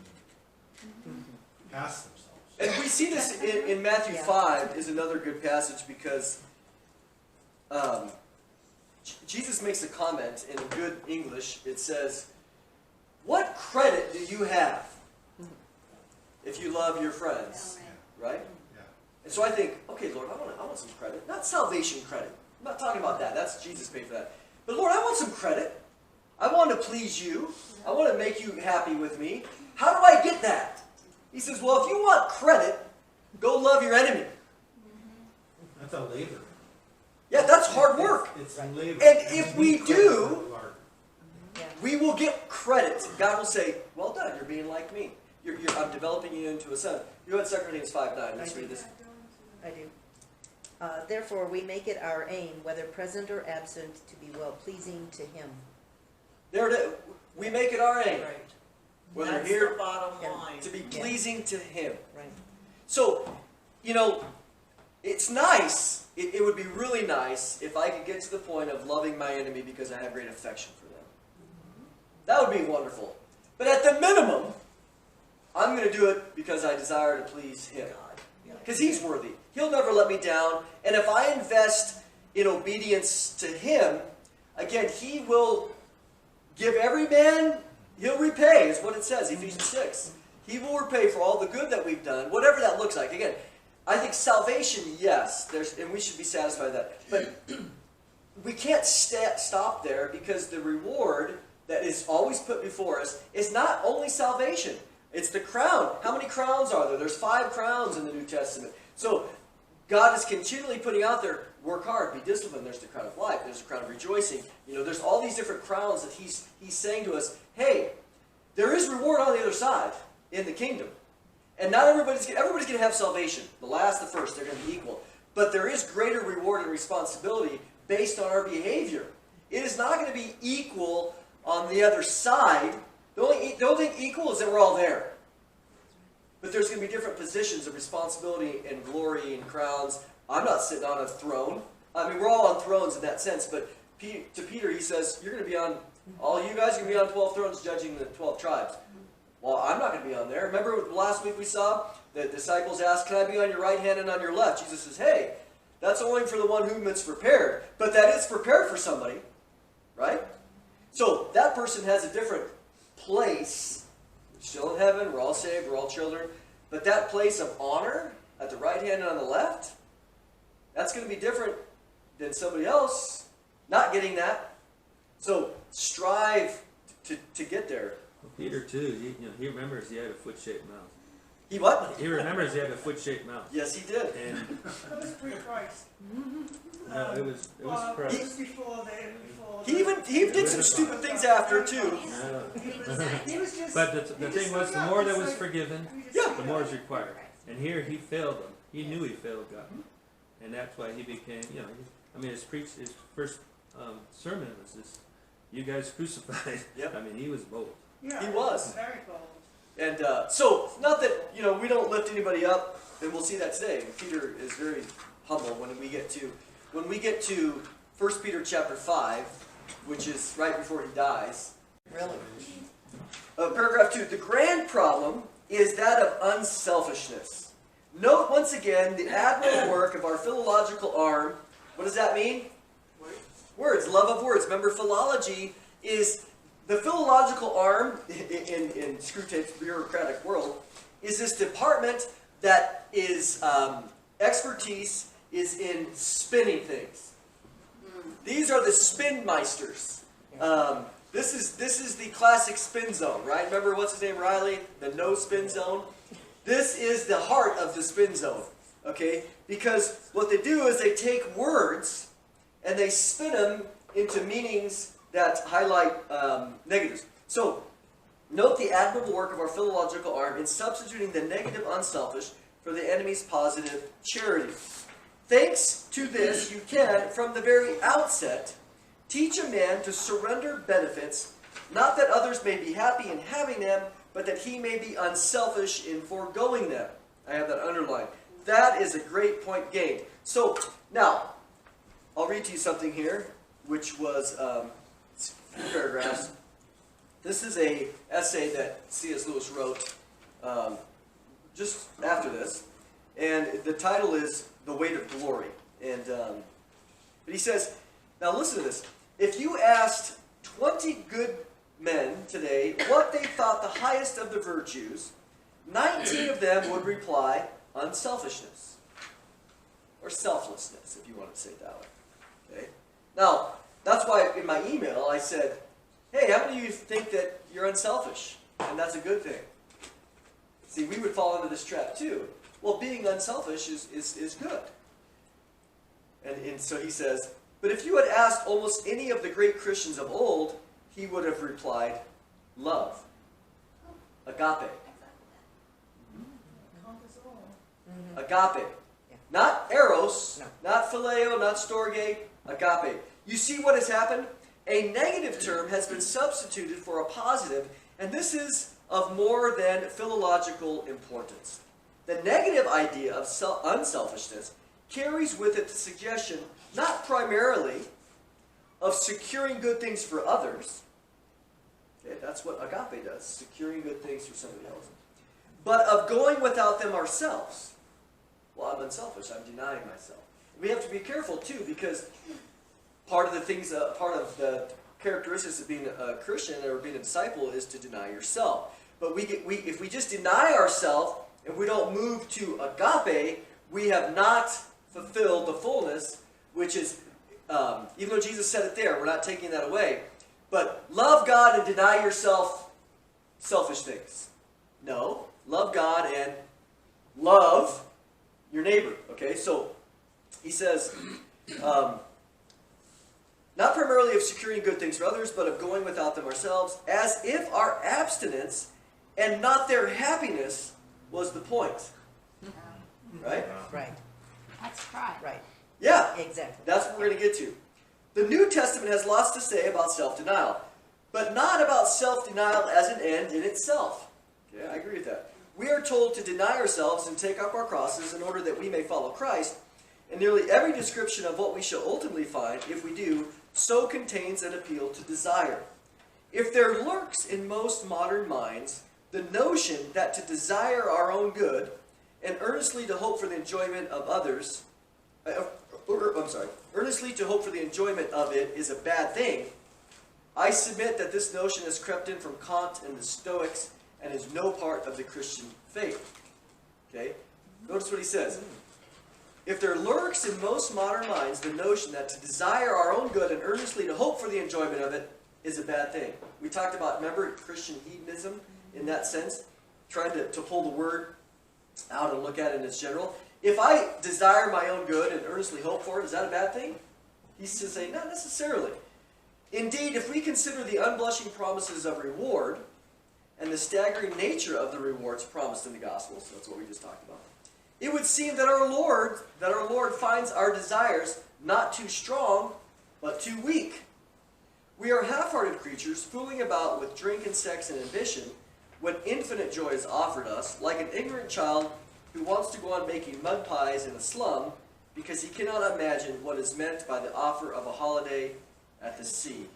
pass themselves. And we see this in Matthew 5 is another good passage, because Jesus makes a comment in good English. It says, "What credit do you have if you love your friends?" Right? Yeah. And so I think, okay, Lord, I want some credit. Not salvation credit. I'm not talking about that. That's Jesus paid for that. But Lord, I want some credit. I want to please you. I want to make you happy with me. How do I get that? He says, well, if you want credit, go love your enemy. That's a labor. Yeah, that's hard work. It's labor. And if we do, we will get credit. God will say, well done, you're being like me. I'm developing you into a son. You had 2 Corinthians 5:9. Let's read this. I do. Therefore, we make it our aim, whether present or absent, to be well-pleasing to Him. There it is. We make it our aim, Right. whether That's here, the bottom line. to be pleasing to Him. Right. So, it's nice. It would be really nice if I could get to the point of loving my enemy because I have great affection for them. That would be wonderful. But at the minimum, I'm going to do it because I desire to please Him. Because He's worthy. He'll never let me down. And if I invest in obedience to Him, again, He will give every man, He'll repay, is what it says, Ephesians 6. He will repay for all the good that we've done, whatever that looks like. Again, I think salvation, yes, and we should be satisfied with that. But we can't stop there, because the reward that is always put before us is not only salvation. It's the crown. How many crowns are there? There's 5 crowns in the New Testament. So God is continually putting out there, work hard, be disciplined. There's the crown of life. There's the crown of rejoicing. You know, there's all these different crowns that He's saying to us, hey, there is reward on the other side in the kingdom. And not everybody's going to have salvation. The last, the first, they're going to be equal. But there is greater reward and responsibility based on our behavior. It is not going to be equal on the other side. The only thing equal is that we're all there. But there's going to be different positions of responsibility and glory and crowns. I'm not sitting on a throne. I mean, we're all on thrones in that sense. But to Peter, he says, you're going to be on, all you guys are going to be on 12 thrones judging the 12 tribes. Well, I'm not going to be on there. Remember last week we saw the disciples asked, can I be on your right hand and on your left? Jesus says, hey, that's only for the one whom it's prepared. But that is prepared for somebody, right? So that person has a different place. Still in heaven, we're all saved, we're all children. But that place of honor at the right hand and on the left, that's going to be different than somebody else not getting that. So strive to get there. Well, Peter too, he remembers he had a foot-shaped mouth. He what? He remembers he had a foot-shaped mouth. Yes, he did. And That was pre-Christ. no, it was Well, Christ. it was before then, before. He did some stupid things after too. No. He was just. But the he thing just was, hung the up. more It's that was like- forgiven, Yeah. the more is required. And here he failed them. He knew he failed God, and that's why he became. His first sermon was this: "You guys crucified." Yep. I mean, he was bold. Yeah, He was. very bold. And so, not that, we don't lift anybody up, and we'll see that today. Peter is very humble when we get to 1 Peter chapter 5, which is right before he dies. Really? Paragraph 2, the grand problem is that of unselfishness. Note once again the admirable work of our philological arm. What does that mean? Words, love of words. Remember, philology is the philological arm in Screwtape's bureaucratic world is this department that is expertise is in spinning things. These are the spin meisters. This is the classic spin zone, right? Remember what's his name, Riley? The no spin zone. This is the heart of the spin zone, okay? Because what they do is they take words and they spin them into meanings that highlight negatives. So, note the admirable work of our philological arm in substituting the negative unselfish for the enemy's positive charity. Thanks to this, you can, from the very outset, teach a man to surrender benefits, not that others may be happy in having them, but that he may be unselfish in foregoing them. I have that underlined. That is a great point gained. So, now, I'll read to you something here, which was a few paragraphs. This is an essay that C.S. Lewis wrote just after this, and the title is The Weight of Glory. And but he says, now listen to this. If you asked 20 good men today what they thought the highest of the virtues, 19 of them would reply unselfishness. Or selflessness, if you want to say it that way. Okay? Now, that's why in my email I said, hey, how many of you think that you're unselfish? And that's a good thing. See, we would fall into this trap too. Well, being unselfish is good. And so he says, but if you had asked almost any of the great Christians of old, he would have replied, love. Agape. Agape. Not eros, not phileo, not storge, agape. You see what has happened? A negative term has been substituted for a positive, and this is of more than philological importance. The negative idea of unselfishness carries with it the suggestion, not primarily of securing good things for others. Okay, that's what agape does, securing good things for somebody else. but of going without them ourselves. Well, I'm unselfish. I'm denying myself. We have to be careful too, because part of the characteristics of being a Christian or being a disciple is to deny yourself. But if we just deny ourselves and we don't move to agape, we have not fulfilled the fullness, which is, even though Jesus said it there, we're not taking that away. But love God and deny yourself selfish things. No, love God and love your neighbor. Okay, so he says, not primarily of securing good things for others, but of going without them ourselves, as if our abstinence and not their happiness was the point. Right? Right, That's pride. right, Yeah, exactly. that's what we're going to get to. The New Testament has lots to say about self-denial, but not about self-denial as an end in itself. Okay, I agree with that. We are told to deny ourselves and take up our crosses in order that we may follow Christ, and nearly every description of what we shall ultimately find, if we do, so contains an appeal to desire. If there lurks in most modern minds the notion that to desire our own good and earnestly to hope for the enjoyment of others, earnestly to hope for the enjoyment of it is a bad thing, I submit that this notion has crept in from Kant and the Stoics and is no part of the Christian faith. Okay? Notice what he says. If there lurks in most modern minds the notion that to desire our own good and earnestly to hope for the enjoyment of it is a bad thing. We talked about, remember, Christian hedonism in that sense, trying to pull the word out and look at it as general. If I desire my own good and earnestly hope for it, is that a bad thing? He's to say, not necessarily. Indeed, if we consider the unblushing promises of reward and the staggering nature of the rewards promised in the Gospels, that's what we just talked about, it would seem that our Lord finds our desires not too strong, but too weak. We are half-hearted creatures, fooling about with drink and sex and ambition, when infinite joy is offered us, like an ignorant child who wants to go on making mud pies in a slum because he cannot imagine what is meant by the offer of a holiday at the sea.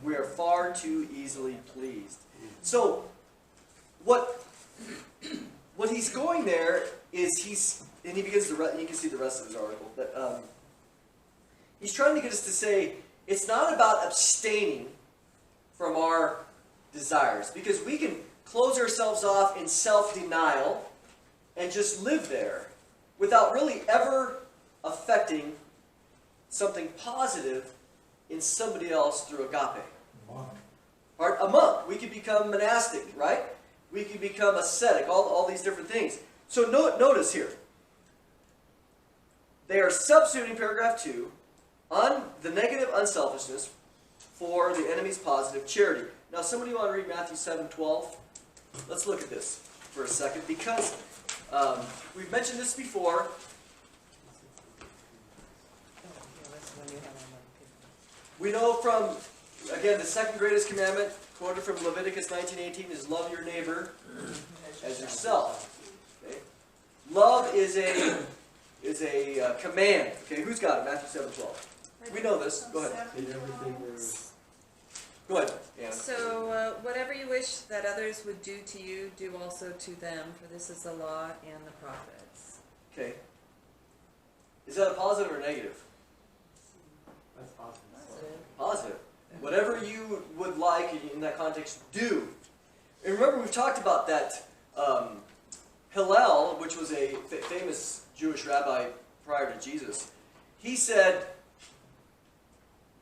We are far too easily pleased. So, what he's going there is and he begins you can see the rest of his article, but he's trying to get us to say, it's not about abstaining from our desires, because we can close ourselves off in self-denial and just live there without really ever affecting something positive in somebody else through agape. A monk. We could become monastic, right? We could become ascetic, all these different things. So notice here, they are substituting paragraph 2 on the negative unselfishness for the enemy's positive charity. Now, somebody want to read Matthew 7:12? Let's look at this for a second, because we've mentioned this before. We know from, again, the second greatest commandment, quoted from Leviticus 19:18, is love your neighbor as yourself. Okay? Love is a command. Okay, who's got it? Matthew 7:12. We know this. Go ahead. Go ahead, Anna. So, whatever you wish that others would do to you, do also to them, for this is the law and the prophets. Okay. Is that a positive or negative? That's positive. Positive. Whatever you would like in that context, do. And remember, we've talked about that Hillel, which was a famous Jewish rabbi prior to Jesus. He said,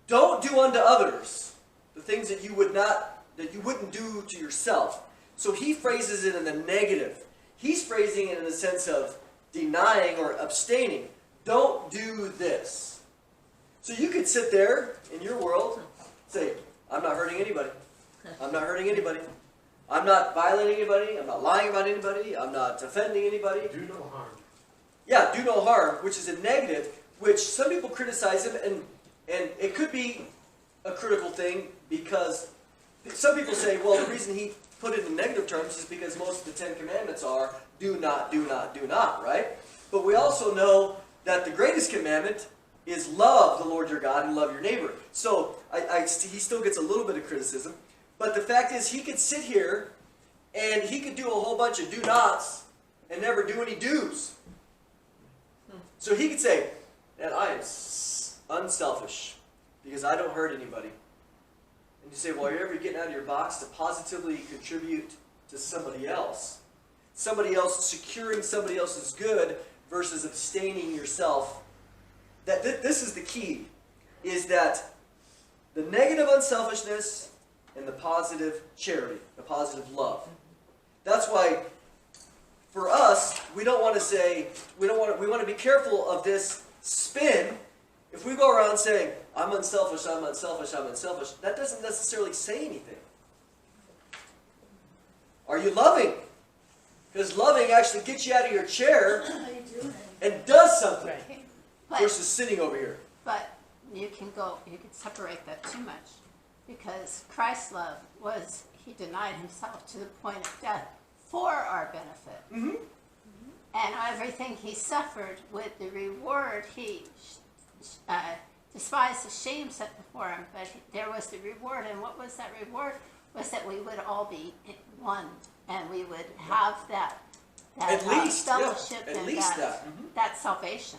don't do unto others the things that you wouldn't do to yourself. So he phrases it in the negative. He's phrasing it in the sense of denying or abstaining. Don't do this. So you could sit there in your world, say, I'm not hurting anybody. I'm not hurting anybody. I'm not violating anybody. I'm not lying about anybody. I'm not offending anybody. Do no harm. Yeah, do no harm, which is a negative, which some people criticize him, and it could be a critical thing, because some people say, well, the reason he put it in negative terms is because most of the 10 Commandments are do not, do not, do not, right? But we also know that the greatest commandment is love the Lord your God and love your neighbor. So he still gets a little bit of criticism. But the fact is, he could sit here and he could do a whole bunch of do-nots and never do any do's. So he could say, "Man, I am unselfish because I don't hurt anybody." And you say, "Well, are you ever getting out of your box to positively contribute to somebody else? Somebody else securing somebody else's good versus abstaining yourself." This is the key, is that the negative unselfishness and the positive charity, the positive love. That's why, for us, we don't want to say, we want to be careful of this spin. If we go around saying, "I'm unselfish, I'm unselfish, I'm unselfish," that doesn't necessarily say anything. Are you loving? Because loving actually gets you out of your chair and does something versus sitting over here. But you can separate that too much, because Christ's love was, he denied himself to the point of death for our benefit. Mm-hmm. And everything he suffered with the reward, he despised the shame set before him, but there was the reward. And what was that reward? Was that we would all be one, and we would have that At least, fellowship yeah, at and least that, that. that salvation.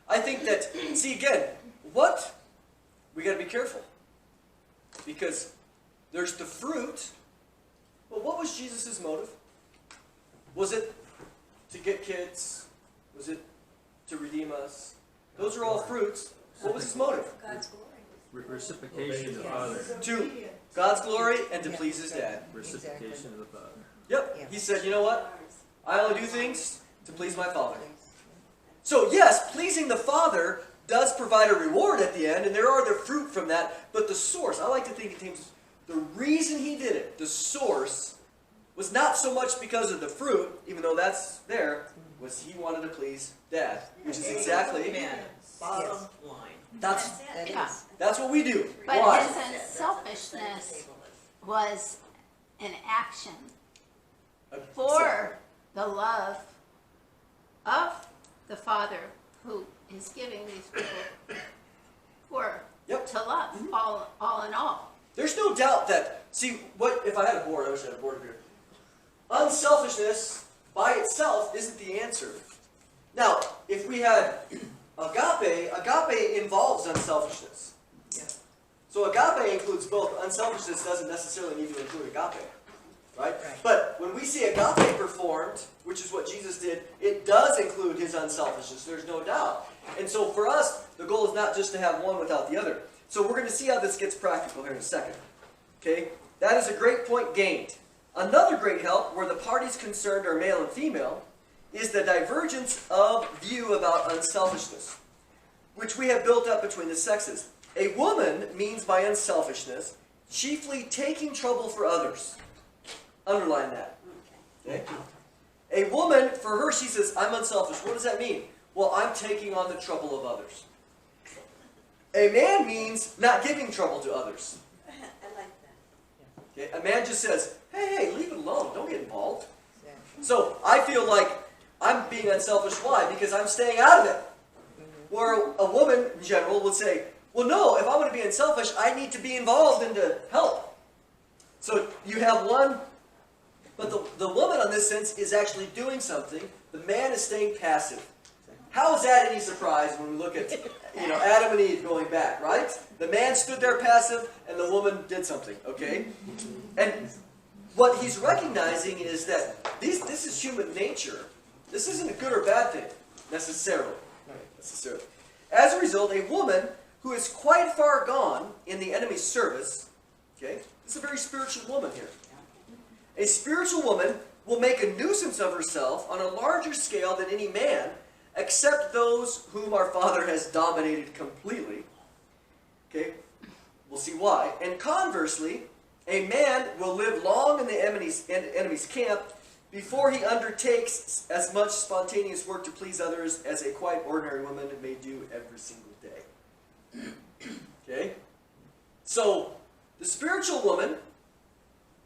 I think that, see again, we got to be careful. Because there's the fruit. But what was Jesus' motive? Was it to get kids? Was it to redeem us? Those are all fruits. What was his motive? God's glory. Reciprocation of the Father. To God's glory and to please his dad. Reciprocation of the Father. Yep. Yeah. He said, "You know what? I only do things to please my Father." So yes, pleasing the Father does provide a reward at the end, and there are the fruit from that, but the source, I like to think the reason he did it, the source, was not so much because of the fruit, even though that's there, was he wanted to please Dad, which is exactly, Amen. Bottom line. that's it. Yeah. that's what we do. But Why? his unselfishness was an action for the love of the Father who is giving these people to love, all in all. There's no doubt that, see, what if I had a board, I wish I had a board here. Unselfishness by itself isn't the answer. Now, if we had agape involves unselfishness. Yeah. So agape includes both. Unselfishness doesn't necessarily need to include agape. Right? But when we see agape performed, which is what Jesus did, it does include his unselfishness, there's no doubt. And so for us, the goal is not just to have one without the other. So we're going to see how this gets practical here in a second. Okay? That is a great point gained. Another great help, where the parties concerned are male and female, is the divergence of view about unselfishness, which we have built up between the sexes. A woman means by unselfishness chiefly taking trouble for others. Underline that. Okay? A woman, for her, she says, "I'm unselfish." What does that mean? Well, I'm taking on the trouble of others. A man means not giving trouble to others. I like that. Okay? A man just says, hey, leave it alone. Don't get involved. So I feel like I'm being unselfish. Why? Because I'm staying out of it. Where a woman, in general, would say, well, no, if I want to be unselfish, I need to be involved and to help. So you have one, but the woman, in this sense, is actually doing something. The man is staying passive. How is that any surprise when we look at, Adam and Eve going back, right? The man stood there passive, and the woman did something, okay? And what he's recognizing is that this is human nature. This isn't a good or bad thing, necessarily. As a result, a woman who is quite far gone in the enemy's service, okay? This is a very spiritual woman here. A spiritual woman will make a nuisance of herself on a larger scale than any man, except those whom our Father has dominated completely. Okay? We'll see why. And conversely, a man will live long in the enemy's camp before he undertakes as much spontaneous work to please others as a quite ordinary woman may do every single day. Okay? So, the spiritual woman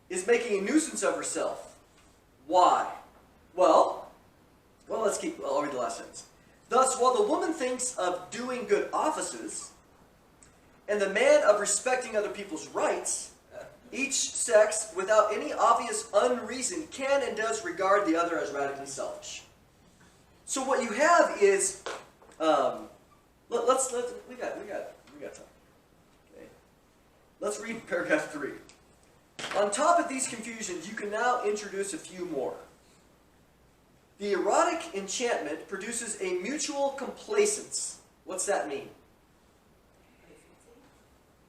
is making a nuisance of herself. Why? Well, I'll read the last sentence. Thus, while the woman thinks of doing good offices, and the man of respecting other people's rights, each sex, without any obvious unreason, can and does regard the other as radically selfish. So what you have is, we got time. Okay. Let's read paragraph 3. On top of these confusions, you can now introduce a few more. The erotic enchantment produces a mutual complacence. What's that mean?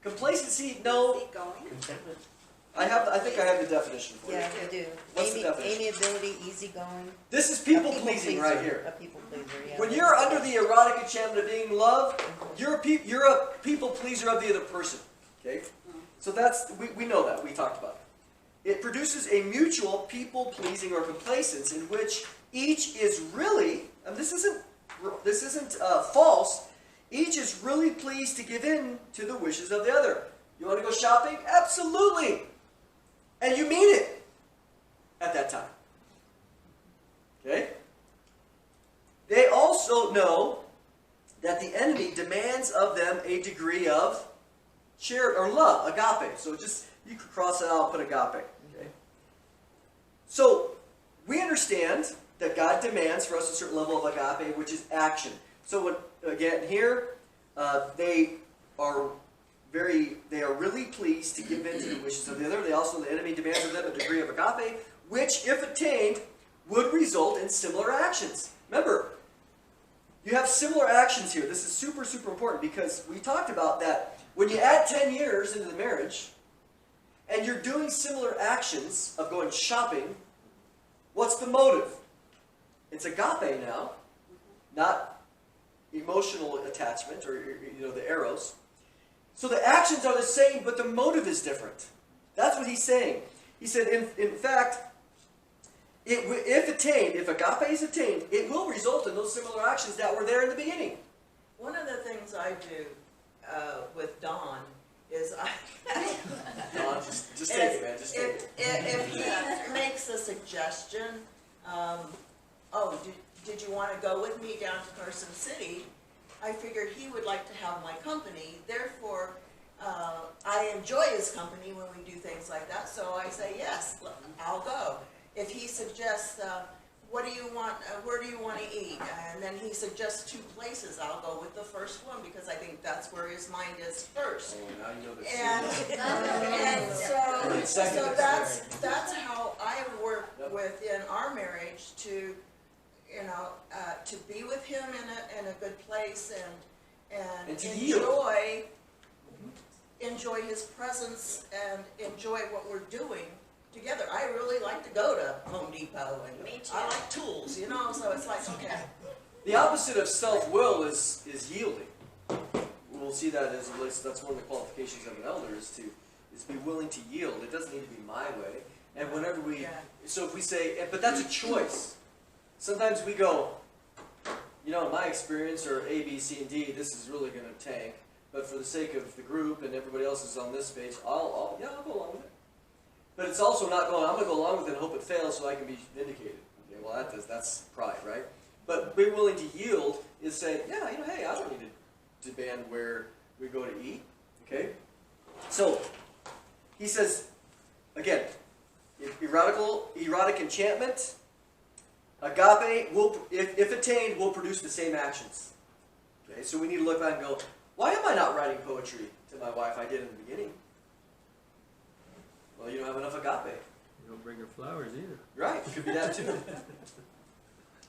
Complacency, no. Contentment. I think I have the definition for you. Yeah, you do. What's the definition? Amiability, easygoing. This is people pleasing right here. A people pleaser, yeah. When you're under the erotic enchantment of being loved, you're a people pleaser of the other person. Okay? So that's, we know that. We talked about it. It produces a mutual people pleasing or complacence in which each is really, and this isn't false, each is really pleased to give in to the wishes of the other. You want to go shopping? Absolutely. And you mean it at that time. Okay? They also know that the enemy demands of them a degree of charity or love, agape. So just, you could cross it out and put agape. Okay? So we understand that God demands for us a certain level of agape, which is action. So when, again, here, they are really pleased to give in to the wishes of the other. The enemy demands of them a degree of agape, which, if attained, would result in similar actions. Remember, you have similar actions here. This is super, super important because we talked about that when you add 10 years into the marriage and you're doing similar actions of going shopping, what's the motive? It's agape now, not emotional attachment or the eros. So the actions are the same, but the motive is different. That's what he's saying. He said, in fact, if attained, if agape is attained, it will result in those similar actions that were there in the beginning. One of the things I do with Don is Don, just take it, man. Just take it. If he makes a suggestion, did you want to go with me down to Carson City? I figured he would like to have my company. Therefore, I enjoy his company when we do things like that. So I say, yes, I'll go. If he suggests, what do you want, where do you want to eat? And then he suggests 2 places, I'll go with the first one because I think that's where his mind is first. Oh, now you know this. And so that's how I work within our marriage to be with him in a good place and to yield. enjoy his presence and enjoy what we're doing together. I really like to go to Home Depot and I like tools, so it's like, okay. The opposite of self-will is yielding. We'll see that as that's one of the qualifications of an elder is to be willing to yield. It doesn't need to be my way. And whenever so if we say, but that's a choice. Sometimes we go, in my experience, or A, B, C, and D, this is really going to tank. But for the sake of the group and everybody else is on this page, I'll go along with it. But it's also not going, I'm going to go along with it and hope it fails so I can be vindicated. Okay, well, that's pride, right? But being willing to yield is say, hey, I don't need to demand where we go to eat. Okay? So, he says, again, erotic enchantment, agape, if attained, will produce the same actions. Okay, so we need to look back and go, why am I not writing poetry to my wife I did in the beginning? Well, you don't have enough agape. You don't bring her flowers either. Right, it could be that too.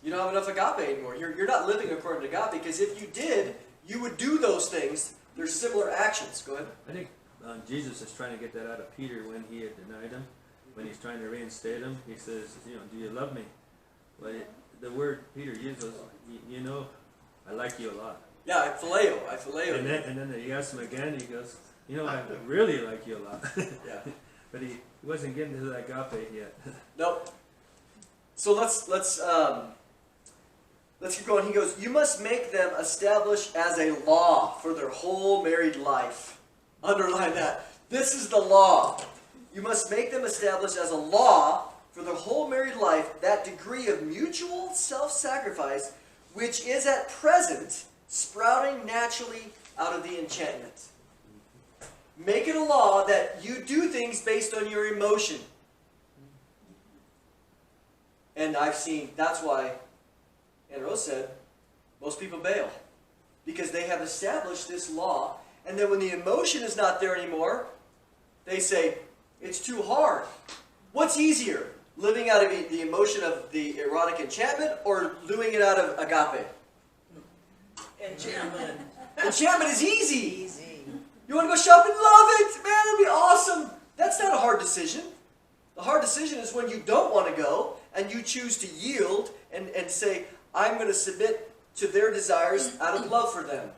You don't have enough agape anymore. You're not living according to agape, because if you did, you would do those things. There's similar actions. Go ahead. I think Jesus is trying to get that out of Peter when he had denied him. When he's trying to reinstate him, he says, do you love me? Well, the word Peter uses, I like you a lot. Yeah, I phileo. And then he asks him again, he goes, I really like you a lot. Yeah. But he wasn't getting to that agape yet. Nope. So let's keep going. He goes, you must make them establish as a law for their whole married life. Underline that. This is the law. You must make them establish as a law for their whole married life that degree of mutual self-sacrifice which is at present sprouting naturally out of the enchantment. make it a law that you do things based on your emotion. And I've seen, that's why Anna Rose said, most people bail. Because they have established this law, and then when the emotion is not there anymore, they say, it's too hard. What's easier? Living out of the emotion of the erotic enchantment, or doing it out of agape? Enchantment. Enchantment is easy. Easy. You want to go shopping? Love it! Man, it'll be awesome. That's not a hard decision. The hard decision is when you don't want to go, and you choose to yield and say, I'm going to submit to their desires out of love for them.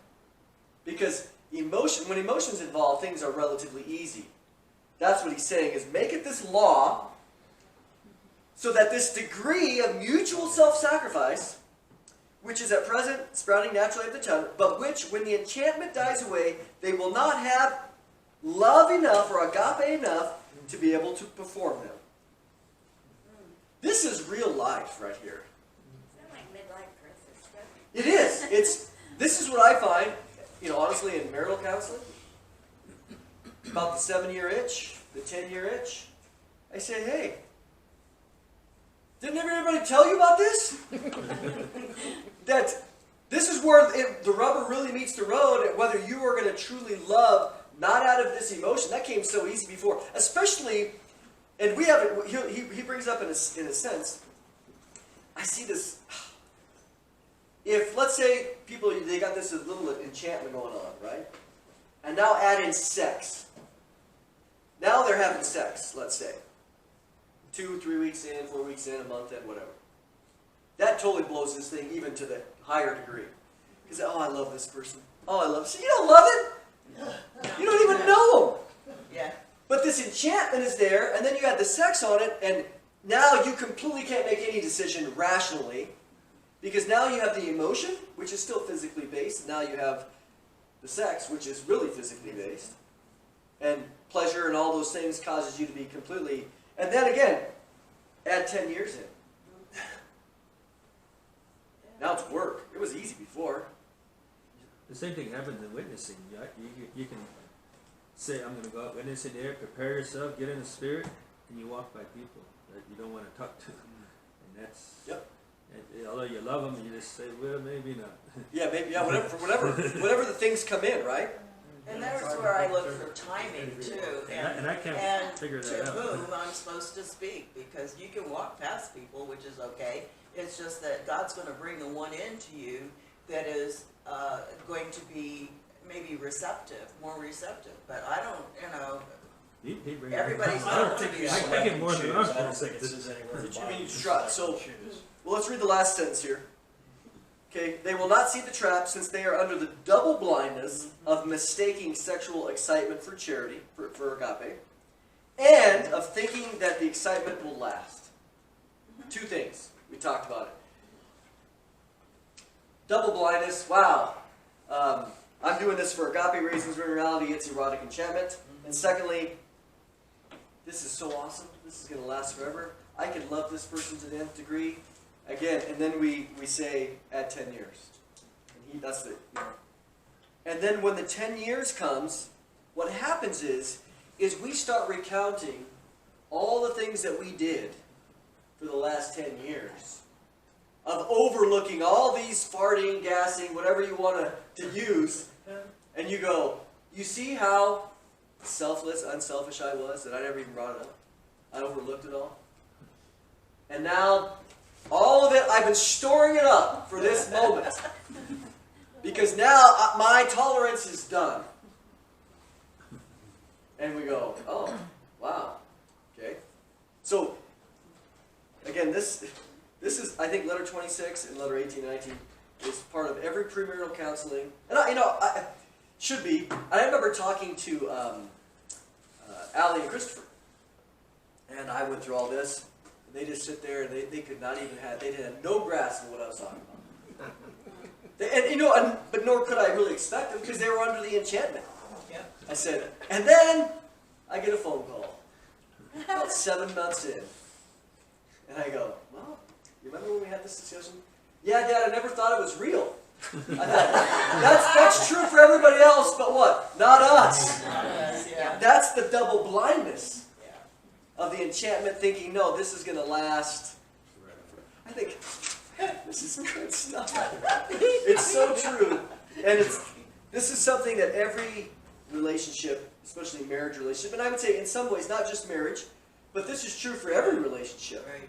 Because when emotion's involved, things are relatively easy. That's what he's saying, is make it this law so that this degree of mutual self-sacrifice, which is at present sprouting naturally at the tongue, but which, when the enchantment dies away, they will not have love enough or agape enough to be able to perform them. This is real life right here. Is that like midlife crisis stuff? It is. This is what I find, honestly, in marital counseling. About the 7-year itch, the 10-year itch. I say, hey, didn't everybody tell you about this? That this is where the rubber really meets the road, and whether you are going to truly love, not out of this emotion. That came so easy before. Especially, and we have it, he brings up in a sense, I see this. If, let's say, people, they got this little enchantment going on, right? And now add in sex. Now they're having sex, let's say. 2, 3 weeks in, 4 weeks in, a month in, whatever. That totally blows this thing even to the higher degree. Because, oh, I love this person. Oh, I love it. So you don't love it? You don't even know them. Yeah. But this enchantment is there, and then you add the sex on it, and now you completely can't make any decision rationally. Because now you have the emotion, which is still physically based. And now you have the sex, which is really physically based. And pleasure and all those things causes you to be completely... And then again, add 10 years in. Now it's work. It was easy before. The same thing happens in witnessing. You can say, I'm going to go out witnessing there, prepare yourself, get in the spirit, and you walk by people that you don't want to talk to. And that's... Yep. And although you love them, you just say, well, maybe not. Yeah, maybe, yeah, whatever the things come in, right? And there's where I look for timing too, And I can't figure that to out. whom I'm supposed to speak, because you can walk past people, which is okay. It's just that God's going to bring the one into you that is going to be maybe receptive, more receptive. But I don't, everybody's I don't not think going to be. I get more than I I'm don't think it says anywhere in the Bible. So, well, let's read the last sentence here. Okay, they will not see the trap, since they are under the double blindness of mistaking sexual excitement for charity, for agape, and of thinking that the excitement will last. 2 things. We talked about it. Double blindness, wow. I'm doing this for agape reasons, when in reality it's erotic enchantment. And secondly, this is so awesome. This is going to last forever. I can love this person to the nth degree. Again, and then we say, add 10 years. And that's the, And then when the 10 years comes, what happens is we start recounting all the things that we did for the last 10 years. Of overlooking all these farting, gassing, whatever you want to use. And you go, you see how selfless, unselfish I was, that I never even brought it up? I overlooked it all. And now... all of it, I've been storing it up for this moment. Because now my tolerance is done. And we go, oh, wow. Okay. So, again, this is, I think, letter 26 and letter 18 and 19 is part of every premarital counseling. And, I should be. And I remember talking to Allie and Christopher. And I went through all this. They just sit there and they could not even have, they had no grasp of what I was talking about. But nor could I really expect them, because they were under the enchantment. Yeah. I said, and then I get a phone call about 7 months in. And I go, well, you remember when we had this discussion? Yeah, Dad, I never thought it was real. I thought, that's true for everybody else, but what? Not us. Yeah. That's the double blindness Yeah. of the enchantment, thinking, no, this is going to last. I think this is good stuff. It's so true. And this is something that every relationship, especially marriage relationship, and I would say in some ways, not just marriage, but this is true for every relationship. Right.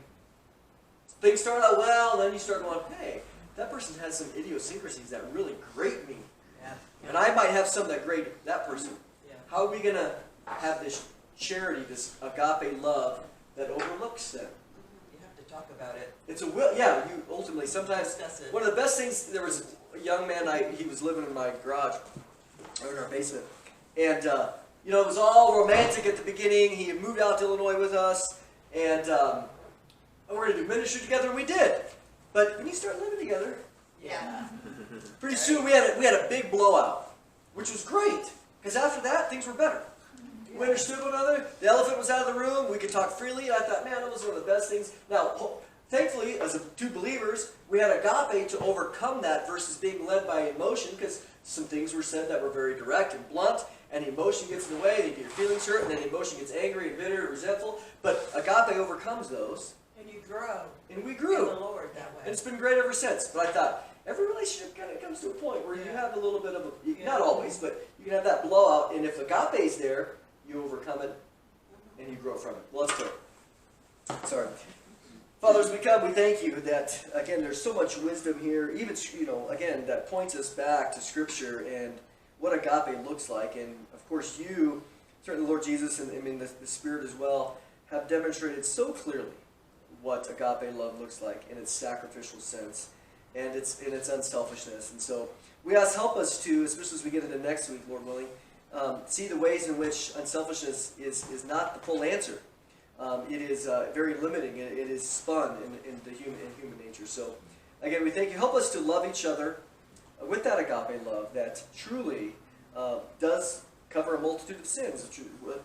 Things start out well, and then you start going, hey, that person has some idiosyncrasies that really grate me. Yeah. And I might have some that grate that person. Yeah. How are we going to have this charity, this agape love that overlooks them? You have to talk about it. It's a will, yeah, you ultimately, sometimes, Discuss it. one of the best things, there was a young man, he was living in my garage, or in our basement, and, you know, it was all romantic at the beginning. He had moved out to Illinois with us, and we're going to do ministry together, and we did. But when you start living together, Yeah. pretty soon we had a big blowout, which was great, because after that, things were better. We understood one another. The elephant was out of the room. We could talk freely. And I thought, man, that was one of the best things. Now, thankfully, as two believers, we had agape to overcome that versus being led by emotion, because some things were said that were very direct and blunt, and emotion gets in the way, then you get your feelings hurt, and then emotion gets angry and bitter and resentful. But agape overcomes those, And you grow and we in grew. the Lord that way. And it's been great ever since. But I thought, every relationship kind of comes to a point where you Yeah. have a little bit of a, Yeah. not always, but you can have that blowout, and if agape's there, you overcome it, and you grow from it. Well, let's pray. Sorry. Father, as we come, we thank you that, again, there's so much wisdom here, even, you know, again, that points us back to Scripture and what agape looks like. And, of course, you, certainly Lord Jesus, and I mean the Spirit as well, have demonstrated so clearly what agape love looks like in its sacrificial sense and in its unselfishness. And so we ask, help us to, especially as we get into next week, Lord willing, see the ways in which unselfishness is not the full answer. It is very limiting. It is spun in human nature. So, again, we thank you. Help us to love each other with that agape love that truly does cover a multitude of sins.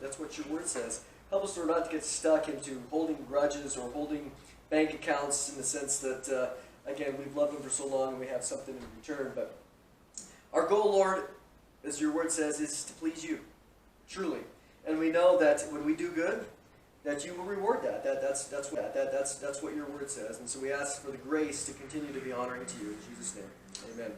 That's what your word says. Help us, Lord, not to get stuck into holding grudges or holding bank accounts in the sense that, again, we've loved them for so long and we have something in return. But our goal, Lord, as your word says, is to please you, truly. And we know that when we do good, that you will reward that. That's what your word says. And so we ask for the grace to continue to be honoring to you. In Jesus' name, amen.